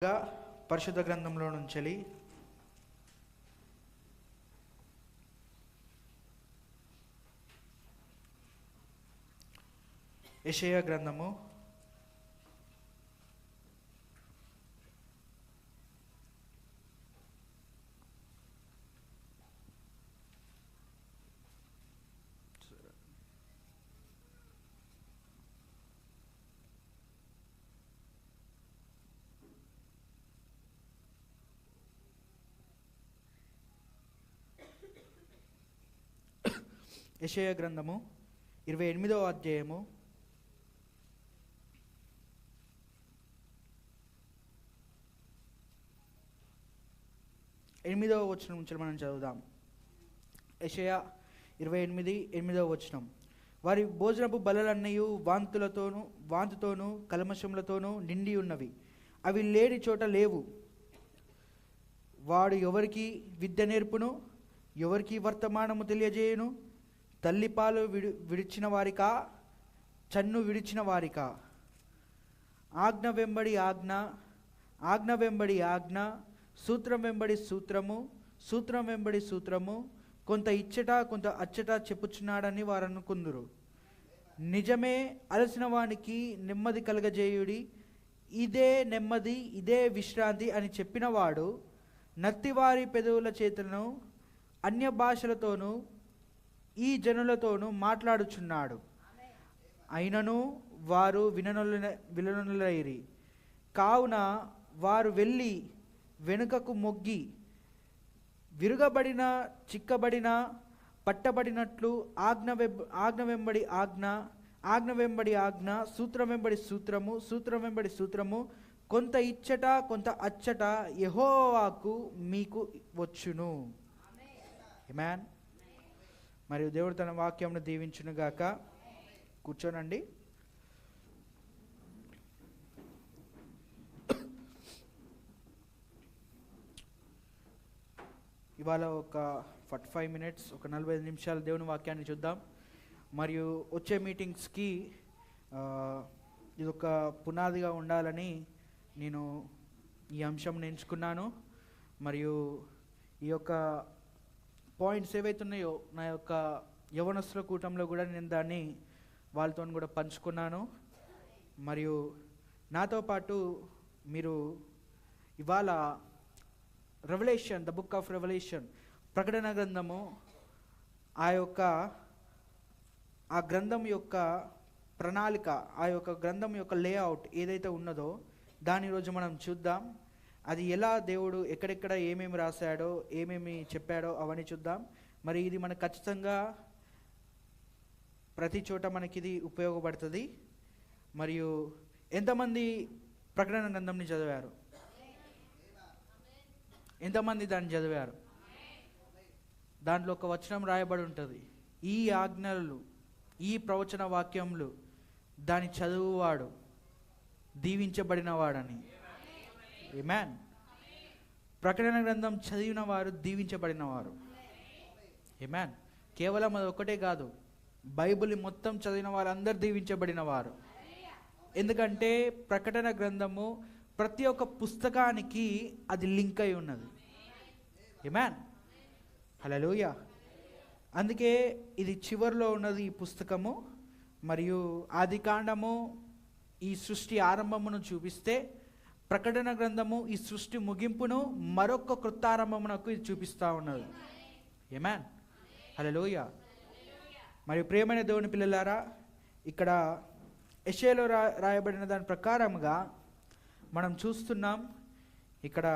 పరిశుద్ధ గ్రంథంలో నుంచి యెషయా గ్రంథము 28వ అధ్యాయము 8వ వచనం నుంచి మనం చదువుదాం. యెషయా 28:8వ వచనం. వారి భోజనపు బలలన్నయు వాంతుతోనూ కల్మషములతోనూ నిండి ఉన్నవి, అవి లేని చోట లేవు. వాడు ఎవరికి విద్య నేర్పును, ఎవరికి వర్తమానము తెలియజేయును? తల్లిపాలు విడిచిన వారికా, చన్ను విడిచిన వారికా? ఆజ్ఞ వెంబడి ఆజ్ఞ, ఆజ్ఞ వెంబడి ఆజ్ఞ, సూత్రం వెంబడి సూత్రము, సూత్రం వెంబడి సూత్రము, కొంత ఇచ్చట కొంత అచ్చట చెప్పుచున్నాడని వారు అనుకుందురు. నిజమే, అలసిన వానికి నెమ్మది కలగజేయుడి, ఇదే నెమ్మది, ఇదే విశ్రాంతి అని చెప్పినవాడు నత్తివారి పెదవుల చేతను అన్య భాషలతోనూ ఈ జనులతోనూ మాట్లాడుచున్నాడు. అయినను వారు విననొల్లైరి. కావున వారు వెళ్ళి వెనుకకు మొగ్గి విరుగబడిన చిక్కబడిన పట్టబడినట్లు ఆజ్ఞ వెంబడి ఆజ్ఞ, ఆజ్ఞ వెంబడి ఆజ్ఞ, సూత్రం వెంబడి సూత్రము, సూత్రం వెంబడి సూత్రము, కొంత ఇచ్చట కొంత అచ్చట యెహోవాకు మీకు వచ్చును. ఆమేన్. మరియు దేవుడు తన వాక్యమును దీవించునుగాక. కూర్చోనండి. ఇవాళ ఒక 45 minutes, ఒక 45 నిమిషాలు దేవుని వాక్యాన్ని చూద్దాం. మరియు వచ్చే మీటింగ్స్కి ఇది ఒక పునాదిగా ఉండాలని నేను ఈ అంశం ఎంచుకున్నాను. మరియు ఈ యొక్క పాయింట్స్ ఏవైతే ఉన్నాయో నా యొక్క యవనస్తుల కూటంలో కూడా నేను దాన్ని వాళ్ళతో కూడా పంచుకున్నాను. మరియు నాతో పాటు మీరు ఇవాళ revolution, the book of revolution, ప్రకటన గ్రంథము, ఆ గ్రంథం యొక్క ప్రణాళిక, ఆ యొక్క గ్రంథం యొక్క లేఅవుట్ ఏదైతే ఉన్నదో దాని ఈరోజు మనం చూద్దాం. అది ఎలా దేవుడు ఎక్కడెక్కడ ఏమేమి రాశాడో, ఏమేమి చెప్పాడో అవన్నీ చూద్దాం. మరి ఇది మనకు ఖచ్చితంగా ప్రతి చోట మనకిది ఉపయోగపడుతుంది. మరియు ఎంతమంది ప్రకటన గ్రంథంని చదివారు? ఎంతమంది దాన్ని చదివారు? దాంట్లో ఒక వచనం రాయబడి ఉంటుంది, ఈ ఆజ్ఞలు, ఈ ప్రవచన వాక్యములు దాని చదువువాడు దీవించబడినవాడని. ఆమేన్. ప్రకటన గ్రంథం చదివిన వారు దీవించబడినవారు. ఆమేన్. కేవలం అది ఒకటే కాదు, బైబిల్ మొత్తం చదివిన వారందరూ దీవించబడినవారు. ఎందుకంటే ప్రకటన గ్రంథము ప్రతి ఒక్క పుస్తకానికి అది లింక్ అయి ఉన్నది. ఆమేన్. హల్లెలూయా. అందుకే ఇది చివరిలో ఉన్నది ఈ పుస్తకము. మరియు ఆదికాండము ఈ సృష్టి ఆరంభమును చూపిస్తే, ప్రకటన గ్రంథము ఈ సృష్టి ముగింపును, మరొక కృతారంభమునకు ఇది చూపిస్తూ ఉన్నది. ఆమేన్. హల్లెలూయా. మరియు ప్రియమైన దేవుని పిల్లలారా, ఇక్కడ యెషయాలో రాయబడిన దాని ప్రకారముగా మనం చూస్తున్నాం. ఇక్కడ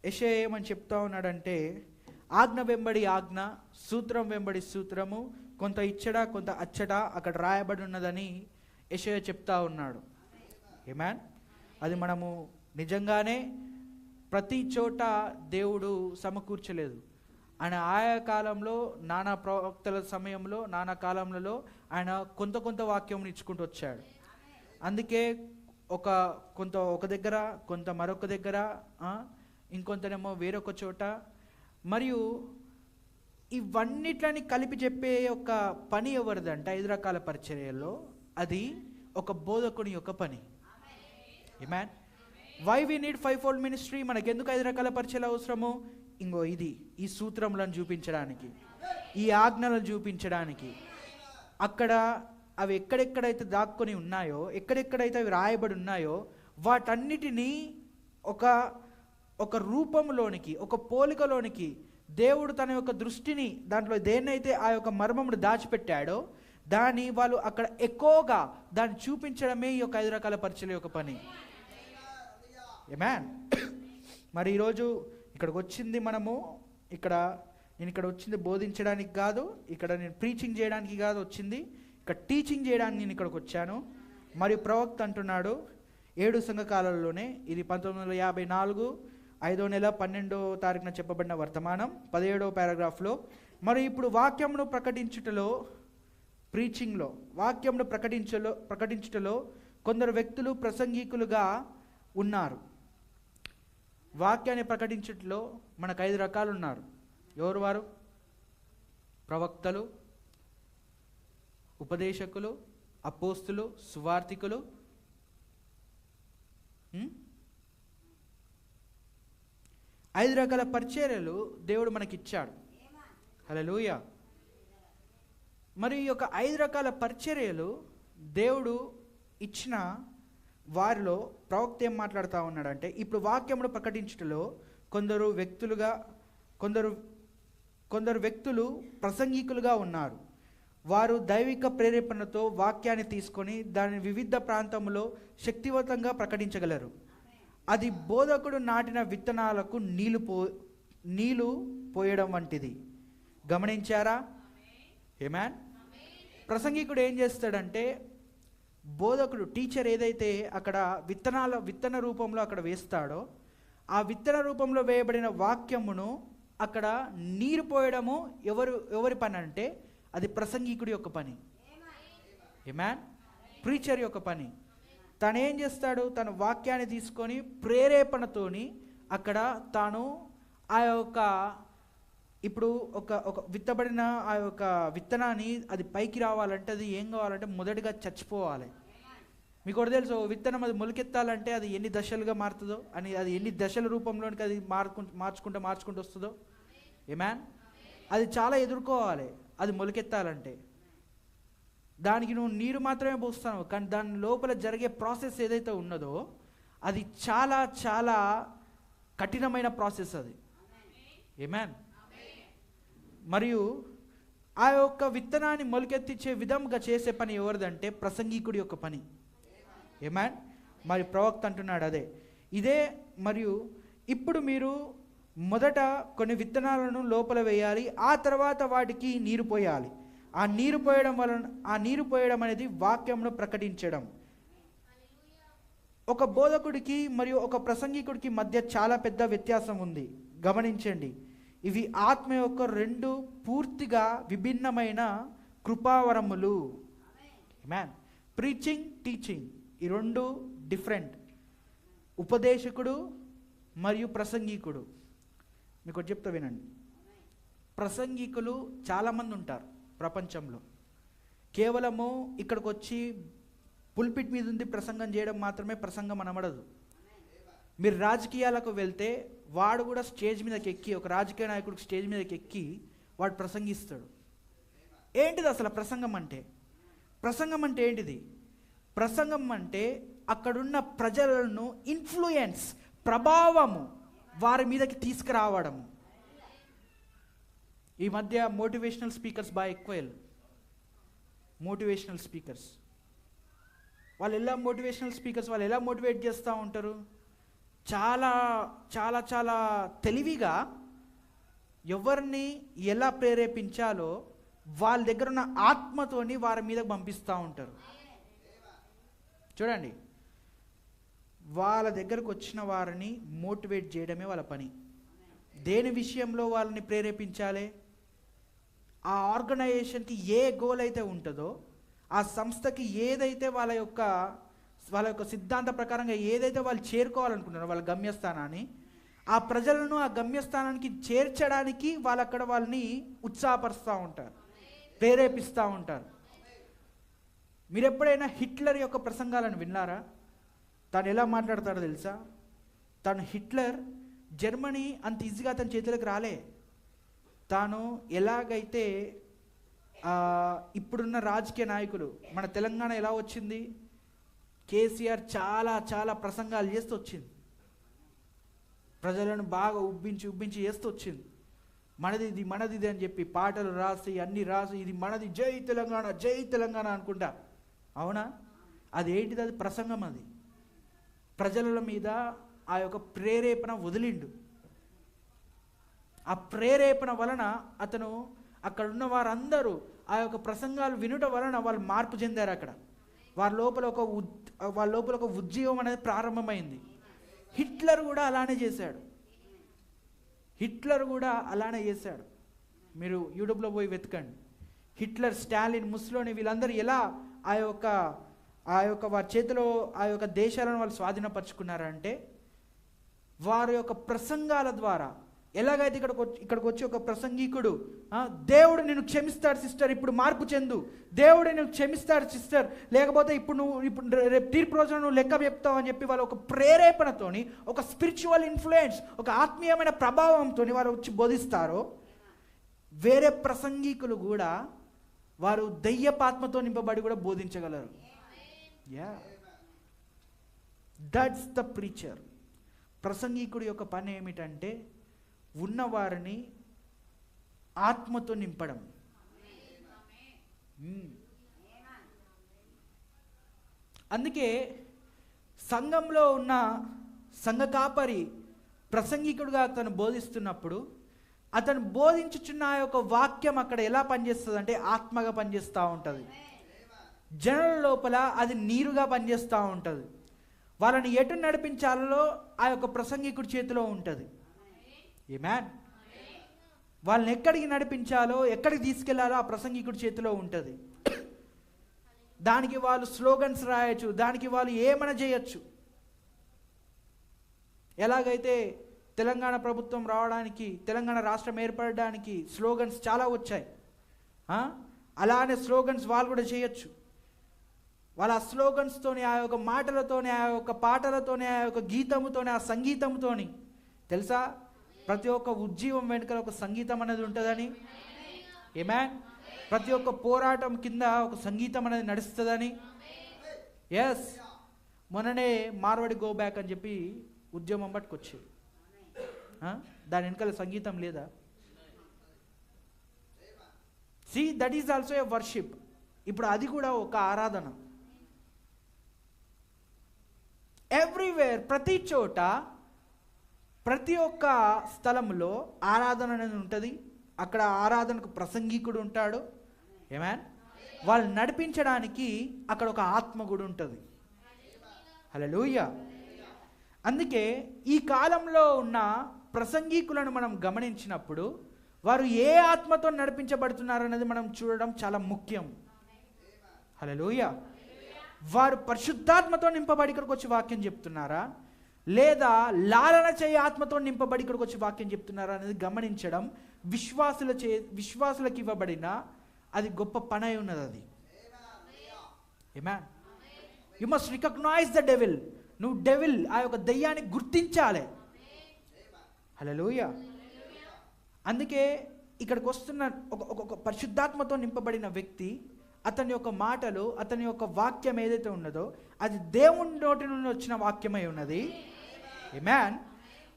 యెషయా ఏమని చెప్తా ఉన్నాడంటే, ఆజ్ఞ వెంబడి ఆజ్ఞ, సూత్రం వెంబడి సూత్రము, కొంత ఇచ్చట కొంత అచ్చట అక్కడ రాయబడి ఉన్నదని యెషయా చెప్తా ఉన్నాడు. ఆమేన్. అది మనము నిజంగానే ప్రతి చోట దేవుడు సమకూర్చలేదు. ఆయన ఆయా కాలంలో, నానా ప్రవక్తల సమయంలో, నానా కాలంలో ఆయన కొంత వాక్యం ఇచ్చుకుంటూ వచ్చాడు. అందుకే కొంత ఒక దగ్గర, కొంత మరొక దగ్గర, ఇంకొంతనేమో వేరొక చోట. మరియు ఇవన్నిట్లని కలిపి చెప్పే ఒక పని ఎవరిదంటే 5 రకాల పరిచర్యల్లో అది ఒక బోధకుని యొక్క పని. Amen. Why we need 5-fold ministry? మనకెందుకు 5 రకాల పరిచయాలు అవసరము? ఇంకో ఇది, ఈ సూత్రములను చూపించడానికి, ఈ ఆజ్ఞలను చూపించడానికి. అక్కడ అవి ఎక్కడెక్కడైతే దాక్కొని ఉన్నాయో, ఎక్కడెక్కడైతే అవి రాయబడి ఉన్నాయో, వాటన్నిటినీ ఒక రూపంలోనికి, ఒక పోలికలోనికి దేవుడు తన యొక్క దృష్టిని, దాంట్లో దేన్నైతే ఆ యొక్క మర్మమును దాచిపెట్టాడో దాన్ని వాళ్ళు అక్కడ ఎక్కువగా దాన్ని చూపించడమే ఈ యొక్క 5 రకాల పరిచయాల యొక్క పని. ఆమేన్. మరి ఈరోజు ఇక్కడికి వచ్చింది నేను ఇక్కడ వచ్చింది బోధించడానికి కాదు, ఇక్కడ నేను ప్రీచింగ్ చేయడానికి కాదు వచ్చింది, ఇక్కడ టీచింగ్ చేయడానికి నేను ఇక్కడికి వచ్చాను. మరియు ప్రవక్త అంటున్నాడు 7 సంఘకాలంలోనే, ఇది 1954 5వ నెల 12వ తారీఖున చెప్పబడిన వర్తమానం 17వ పారాగ్రాఫ్లో. మరి ఇప్పుడు వాక్యమును ప్రకటించుటలో, ప్రీచింగ్లో, వాక్యమును ప్రకటించుటలో కొందరు వ్యక్తులు ప్రసంగికులుగా ఉన్నారు. వాక్యాన్ని ప్రకటించుటలో మనకు 5 రకాలు ఉన్నారు. ఎవరు వారు? ప్రవక్తలు, ఉపదేశకులు, అపోస్తులు, సువార్తికులు. 5 రకాల పరిచర్యలు దేవుడు మనకిచ్చాడు. హల్లెలూయా. మరి ఈ యొక్క 5 రకాల పరిచర్యలు దేవుడు ఇచ్చిన వారిలో ప్రవక్త ఏం మాట్లాడుతూ ఉన్నాడంటే, ఇప్పుడు వాక్యమును ప్రకటించుటలో కొందరు వ్యక్తులు ప్రసంగికులుగా ఉన్నారు. వారు దైవిక ప్రేరేపణతో వాక్యాన్ని తీసుకొని దానిని వివిధ ప్రాంతంలో శక్తివంతంగా ప్రకటించగలరు. అది బోధకుడు నాటిన విత్తనాలకు నీళ్లు పోయడం వంటిది. గమనించారా? ఆమేన్. ప్రసంగికుడు ఏం చేస్తాడంటే, బోధకుడు, టీచర్ ఏదైతే అక్కడ విత్తన రూపంలో అక్కడ వేస్తాడో, ఆ విత్తన రూపంలో వేయబడిన వాక్యమును అక్కడ నీరు పోయడము ఎవరి పని అంటే అది ప్రసంగికుడి యొక్క పని. ఆమేన్. ప్రీచర్ యొక్క పని. తను ఏం చేస్తాడు? తన వాక్యాన్ని తీసుకొని ప్రేరేపణతోని అక్కడ తాను ఆ యొక్క ఇప్పుడు ఒక విత్తబడిన ఆ యొక్క విత్తనాన్ని అది పైకి రావాలంటే అది ఏం కావాలంటే మొదటిగా చచ్చిపోవాలి. మీకు ఒకటి తెలుసు, విత్తనం అది మొలకెత్తాలంటే అది ఎన్ని దశలుగా మారుతుందో అని, అది ఎన్ని దశల రూపంలోనికి అది మార్చుకుంటూ వస్తుందో. ఆమేన్. అది చాలా ఎదుర్కోవాలి అది మొలకెత్తాలంటే. దానికి నువ్వు నీరు మాత్రమే పోస్తావు, కానీ దాని లోపల జరిగే ప్రాసెస్ ఏదైతే ఉన్నదో అది చాలా చాలా కఠినమైన ప్రాసెస్ అది. ఆమేన్. మరియు ఆ యొక్క విత్తనాన్ని మొలకెత్తించే విధంగా చేసే పని ఎవరిదంటే ప్రసంగికుడి యొక్క పని. ఆమేన్. మరి ప్రవక్త అంటున్నాడు ఇదే. మరియు ఇప్పుడు మీరు మొదట కొన్ని విత్తనాలను లోపల వేయాలి, ఆ తర్వాత వాటికి నీరు పోయాలి. ఆ నీరు పోయడం అనేది వాక్యమును ప్రకటించడం. ఒక బోధకుడికి మరియు ఒక ప్రసంగికుడికి మధ్య చాలా పెద్ద వ్యత్యాసం ఉంది. గమనించండి. ఇవి ఆత్మ యొక్క 2 పూర్తిగా విభిన్నమైన కృపావరములు. ఆమేన్. ప్రీచింగ్, టీచింగ్, ఈ 2 డిఫరెంట్. ఉపదేశకుడు మరియు ప్రసంగికుడు. మీకు చెప్తా వినండి. ప్రసంగికులు చాలామంది ఉంటారు ప్రపంచంలో. కేవలము ఇక్కడికి వచ్చి పుల్పిట్ మీద ఉంది ప్రసంగం చేయడం మాత్రమే ప్రసంగం అనబడదు. మీరు రాజకీయాలకు వెళ్తే వాడు కూడా స్టేజ్ మీదకి ఎక్కి, ఒక రాజకీయ నాయకుడికి స్టేజ్ మీదకి ఎక్కి వాడు ప్రసంగిస్తాడు. ఏంటిది అసలు ప్రసంగం అంటే? ప్రసంగం అంటే ఏంటిది? ప్రసంగం అంటే అక్కడున్న ప్రజలను ఇన్ఫ్లుయెన్స్, ప్రభావము వారి మీదకి తీసుకురావడము. ఈ మధ్య మోటివేషనల్ స్పీకర్స్ బాగా ఎక్కువ. మోటివేషనల్ స్పీకర్స్ వాళ్ళు ఎలా మోటివేట్ చేస్తూ ఉంటారు? చాలా చాలా చాలా తెలివిగా ఎవరిని ఎలా ప్రేరేపించాలో వాళ్ళ దగ్గర ఉన్న ఆత్మతోని వారి మీద పంపిస్తూ ఉంటారు. చూడండి, వాళ్ళ దగ్గరకు వచ్చిన వారిని మోటివేట్ చేయడమే వాళ్ళ పని. దేని విషయంలో వాళ్ళని ప్రేరేపించాలి? ఆ ఆర్గనైజేషన్కి ఏ గోల్ అయితే ఉంటుందో, ఆ సంస్థకి ఏదైతే వాళ్ళ యొక్క సిద్ధాంత ప్రకారంగా ఏదైతే వాళ్ళు చేరుకోవాలనుకుంటున్నారో వాళ్ళ గమ్యస్థానాన్ని, ఆ ప్రజలను ఆ గమ్యస్థానానికి చేర్చడానికి వాళ్ళని ఉత్సాహపరుస్తూ ఉంటారు, ప్రేరేపిస్తూ ఉంటారు. మీరు ఎప్పుడైనా హిట్లర్ యొక్క ప్రసంగాలను విన్నారా? తాను ఎలా మాట్లాడతాడో తెలుసా? తను హిట్లర్ జర్మనీ అంత ఈజీగా తన చేతులకు రాలే. తాను ఎలాగైతే ఇప్పుడున్న రాజకీయ నాయకులు, మన తెలంగాణ ఎలా వచ్చింది, కేసీఆర్ చాలా చాలా ప్రసంగాలు చేస్తూ వచ్చింది, ప్రజలను బాగా ఉబ్బించి చేస్తూ వచ్చింది. మనది మనది అని చెప్పి పాటలు రాసి అన్ని రాసి ఇది మనది, జై తెలంగాణ జై తెలంగాణ అనుకుంటా. అవునా? అదేంటిది? అది ప్రసంగం. అది ప్రజల మీద ఆ యొక్క ప్రేరేపణ వదిలిండు. ఆ ప్రేరేపణ వలన అతను అక్కడ ఉన్న వారందరూ ఆ యొక్క ప్రసంగాలు వినుట వలన వాళ్ళు మార్పు చెందారు. అక్కడ వాళ్ళ లోపల ఒక ఉద్యమం అనేది ప్రారంభమైంది. హిట్లర్ కూడా అలానే చేశాడు. మీరు యూట్యూబ్లో పోయి వెతకండి. హిట్లర్, స్టాలిన్, ముస్సోలినీ వీళ్ళందరూ ఎలా ఆ యొక్క వారి చేతిలో ఆ యొక్క దేశాలను వాళ్ళు స్వాధీనపరుచుకున్నారంటే వారి యొక్క ప్రసంగాల ద్వారా. ఎలాగైతే ఇక్కడికి వచ్చి ఒక ప్రసంగికుడు, దేవుడు నిన్ను క్షమిస్తాడు సిస్టర్, ఇప్పుడు మార్పు చెందు, దేవుడు నిన్ను క్షమిస్తాడు సిస్టర్, లేకపోతే ఇప్పుడు రేపు తీర్పు రోజున నువ్వు లెక్క చెప్తావు అని చెప్పి వాళ్ళు ఒక ప్రేరేపణతోని, ఒక స్పిరిచువల్ ఇన్ఫ్లుయెన్స్, ఒక ఆత్మీయమైన ప్రభావంతో వాళ్ళు వచ్చి బోధిస్తారో, వేరే ప్రసంగికులు కూడా వారు దయ్యపాత్మతో నింపబడి కూడా బోధించగలరు. That's the preacher. ప్రసంగికుడి యొక్క పని ఏమిటంటే ఉన్నవారిని ఆత్మతో నింపడం. అందుకే సంఘంలో ఉన్న సంఘ కాపరి ప్రసంగికుడుగా అతను బోధిస్తున్నప్పుడు అతను బోధించుచున్న ఆ యొక్క వాక్యం అక్కడ ఎలా పనిచేస్తుంది అంటే ఆత్మగా పనిచేస్తూ ఉంటుంది. జనుల లోపల అది నీరుగా పనిచేస్తూ ఉంటుంది. వాళ్ళని ఎటు నడిపించాలో ఆ యొక్క ప్రసంగికుడి చేతిలో ఉంటుంది. ఆమేన్. వాళ్ళని ఎక్కడికి నడిపించాలో, ఎక్కడికి తీసుకెళ్లాలో ఆ ప్రసంగికుడి చేతిలో ఉంటుంది. దానికి వాళ్ళు స్లోగన్స్ రాయొచ్చు, దానికి వాళ్ళు ఏమైనా చేయొచ్చు. ఎలాగైతే తెలంగాణ ప్రభుత్వం రావడానికి, తెలంగాణ రాష్ట్రం ఏర్పడడానికి స్లోగన్స్ చాలా వచ్చాయి, అలానే స్లోగన్స్ వాళ్ళు కూడా చేయొచ్చు. వాళ్ళ ఆ స్లోగన్స్తోని, ఆ యొక్క మాటలతోని, ఆ యొక్క పాటలతోని, ఆ యొక్క గీతముతోని, ఆ సంగీతంతోని, తెలుసా ప్రతి ఒక్క ఉజ్జీవం వెనుకల ఒక సంగీతం అనేది ఉంటుందని. ఆమేన్. ప్రతి ఒక్క పోరాటం కింద ఒక సంగీతం అనేది నడుస్తుందని. ఎస్, మొన్ననే మార్వాడి గో బ్యాక్ అని చెప్పి ఉద్యమం పట్టుకొచ్చేది. దాని వెనుకల సంగీతం లేదా? See, that is also a worship. ఇప్పుడు అది కూడా ఒక ఆరాధన. ఎవ్రీవేర్, ప్రతి చోట, ప్రతి ఒక్క స్థలంలో ఆరాధన అనేది ఉంటుంది. అక్కడ ఆరాధనకు ప్రసంగికుడు ఉంటాడు. ఆమేన్. వాళ్ళు నడిపించడానికి అక్కడ ఒక ఆత్మ కూడా ఉంటుంది. హల్లెలూయా. అందుకే ఈ కాలంలో ఉన్న ప్రసంగికులను మనం గమనించినప్పుడు వారు ఏ ఆత్మతో నడిపించబడుతున్నారు అనేది మనం చూడడం చాలా ముఖ్యం. హల్లెలూయా. వారు పరిశుద్ధాత్మతో నింపబడి ఇక్కడికి వచ్చి వాక్యం చెప్తున్నారా, లేదా లాలన చేయ ఆత్మతో నింపబడి ఇక్కడికి వచ్చి వాక్యం చెప్తున్నారా అనేది గమనించడం విశ్వాసులకు ఇవ్వబడిన అది గొప్ప పని అయి ఉన్నది. అది amen. You must recognise the devil. నువ్వు డెవిల్, ఆ యొక్క దయ్యాన్ని గుర్తించాలి. హల్లెలూయా. అందుకే ఇక్కడికి వస్తున్న ఒక పరిశుద్ధాత్మతో నింపబడిన వ్యక్తి, అతని యొక్క మాటలు, అతని యొక్క వాక్యం ఏదైతే ఉన్నదో అది దేవుని నోటి నుండి వచ్చిన వాక్యమై ఉన్నది. ఆమేన్.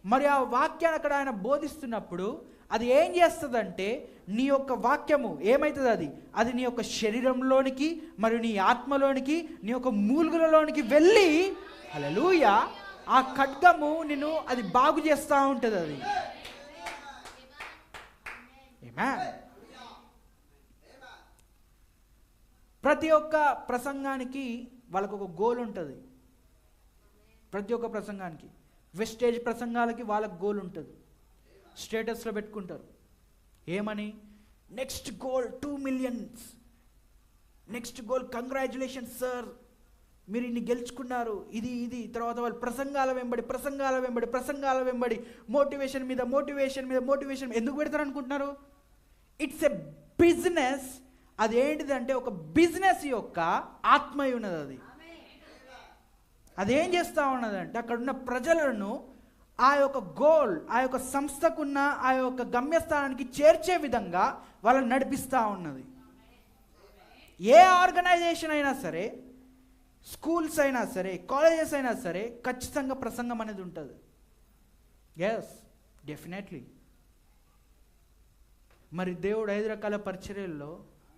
మరి ఆ వాక్యాన్ని అక్కడ ఆయన బోధిస్తున్నప్పుడు అది ఏం చేస్తుందంటే, నీ యొక్క వాక్యము ఏమవుతుంది, అది నీ యొక్క శరీరంలోనికి మరియు నీ ఆత్మలోనికి, నీ యొక్క మూలుగులలోనికి వెళ్ళి, హల్లెలూయా, ఆ ఖడ్గము నిన్ను అది బాగు చేస్తూ ఉంటుంది. అది ఆమేన్. ప్రతి ఒక్క ప్రసంగానికి వాళ్ళకు ఒక గోల్ ఉంటుంది. ప్రతి ఒక్క ప్రసంగానికి, వెస్టేజ్ ప్రసంగాలకి వాళ్ళకి గోల్ ఉంటుంది. స్టేటస్లో పెట్టుకుంటారు ఏమని, next goal 2 million, next goal congratulations sir, మీరు ఇన్ని గెలుచుకున్నారు, ఇది. తర్వాత వాళ్ళు ప్రసంగాల వెంబడి మోటివేషన్ మీద మోటివేషన్ ఎందుకు పెడతారు అనుకుంటున్నారు? It's a business. అదేంటిదంటే ఒక బిజినెస్ యొక్క ఆత్మ ఉన్నది. అదేం చేస్తూ ఉన్నదంటే అక్కడ ఉన్న ప్రజలను ఆ యొక్క గోల్, ఆ యొక్క సంస్థకున్న ఆ యొక్క గమ్యస్థానానికి చేర్చే విధంగా వాళ్ళని నడిపిస్తూ ఉన్నది. ఏ ఆర్గనైజేషన్ అయినా సరే, స్కూల్స్ అయినా సరే, కాలేజెస్ అయినా సరే, ఖచ్చితంగా ప్రసంగం అనేది ఉంటుంది. Yes, definitely. మరి దేవుడు 5 రకాల పరిచర్యల్లో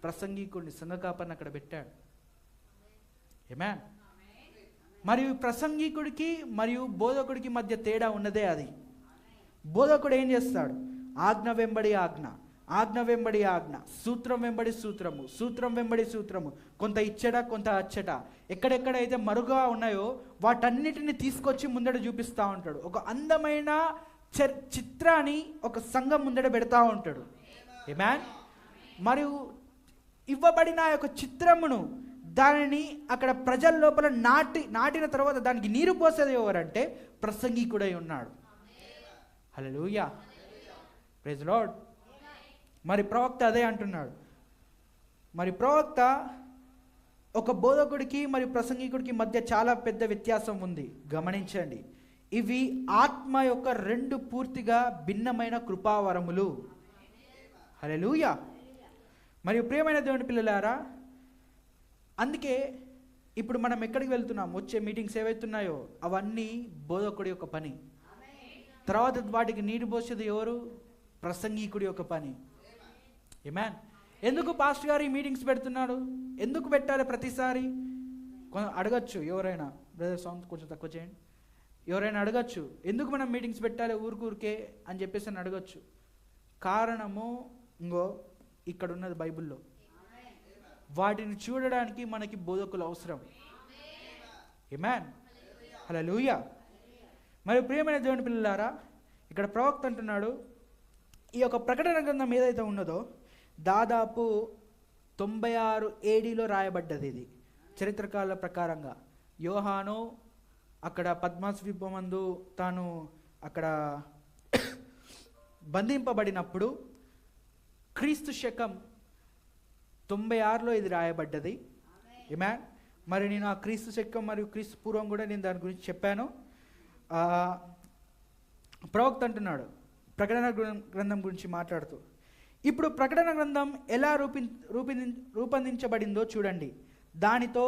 ప్రసంగికుడిని, సంఘకాపరిని అక్కడ పెట్టాడు. ఆమేన్. మరియు ప్రసంగికుడికి మరియు బోధకుడికి మధ్య తేడా ఉన్నదే అది. బోధకుడు ఏం చేస్తాడు? ఆజ్ఞ వెంబడి ఆజ్ఞ, ఆజ్ఞ వెంబడి ఆజ్ఞ, సూత్రం వెంబడి సూత్రము, సూత్రం వెంబడి సూత్రము, కొంత ఇచ్చట కొంత అచ్చట, ఎక్కడెక్కడైతే మరుగా ఉన్నాయో వాటన్నిటిని తీసుకొచ్చి ముందట చూపిస్తూ ఉంటాడు. ఒక అందమైన చిత్రాన్ని ఒక సంఘం ముందట పెడతా ఉంటాడు. ఆమేన్. మరియు ఇవ్వబడిన యొక్క చిత్రమును, దానిని అక్కడ ప్రజల లోపల నాటిన తర్వాత దానికి నీరు పోసేది ఎవరంటే ప్రసంగికుడై ఉన్నాడు. హల్లెలూయా, ప్రైజ్ లార్డ్. మరి ప్రవక్త అదే అంటున్నాడు. మరి ప్రవక్త ఒక బోధకుడికి మరియు ప్రసంగికుడికి మధ్య చాలా పెద్ద వ్యత్యాసం ఉంది. గమనించండి, ఇవి ఆత్మ యొక్క 2 పూర్తిగా భిన్నమైన కృపావరములు. హల్లెలూయా. మరియు ప్రియమైన దేవుని పిల్లలారా, అందుకే ఇప్పుడు మనం ఎక్కడికి వెళ్తున్నాం, వచ్చే మీటింగ్స్ ఏవైతున్నాయో అవన్నీ బోధకుడి యొక్క పని. తర్వాత వాటికి నీరు పోసేది ఎవరు? ప్రసంగికుడి యొక్క పని. ఆమేన్. ఎందుకు పాస్టర్ గారు ఈ మీటింగ్స్ పెడుతున్నాడు? ఎందుకు పెట్టాలి ప్రతిసారి? అడగచ్చు ఎవరైనా. బ్రదర్ సౌండ్ కొంచెం తక్కువ చేయండి. ఎవరైనా అడగచ్చు, ఎందుకు మనం మీటింగ్స్ పెట్టాలి ఊరికే అని చెప్పేసి అని అడగచ్చు. కారణము ఇంకో ఇక్కడ ఉన్నది బైబిల్లో. వాటిని చూడడానికి మనకి బోధకులు అవసరం. ఆమేన్. హల్లెలూయా. మరి ప్రియమైన దేవుని పిల్లలారా, ఇక్కడ ప్రవక్త అంటున్నాడు, ఈ యొక్క ప్రకటన గ్రంథం ఏదైతే ఉన్నదో దాదాపు 96 ADలో రాయబడ్డది. ఇది చరిత్రకాల ప్రకారంగా. యోహాను అక్కడ పద్మాస్ ద్వీపమందు తాను అక్కడ బంధింపబడినప్పుడు క్రీస్తు శకం 96లో ఇది రాయబడ్డది. ఆమేన్. మరి నేను ఆ క్రీస్తు శకం మరియు క్రీస్తు పూర్వం కూడా నేను దాని గురించి చెప్పాను. ప్రవక్త అంటున్నాడు ప్రకటన గ్రంథం గురించి మాట్లాడుతూ, ఇప్పుడు ప్రకటన గ్రంథం ఎలా రూపొందించబడిందో చూడండి. దానితో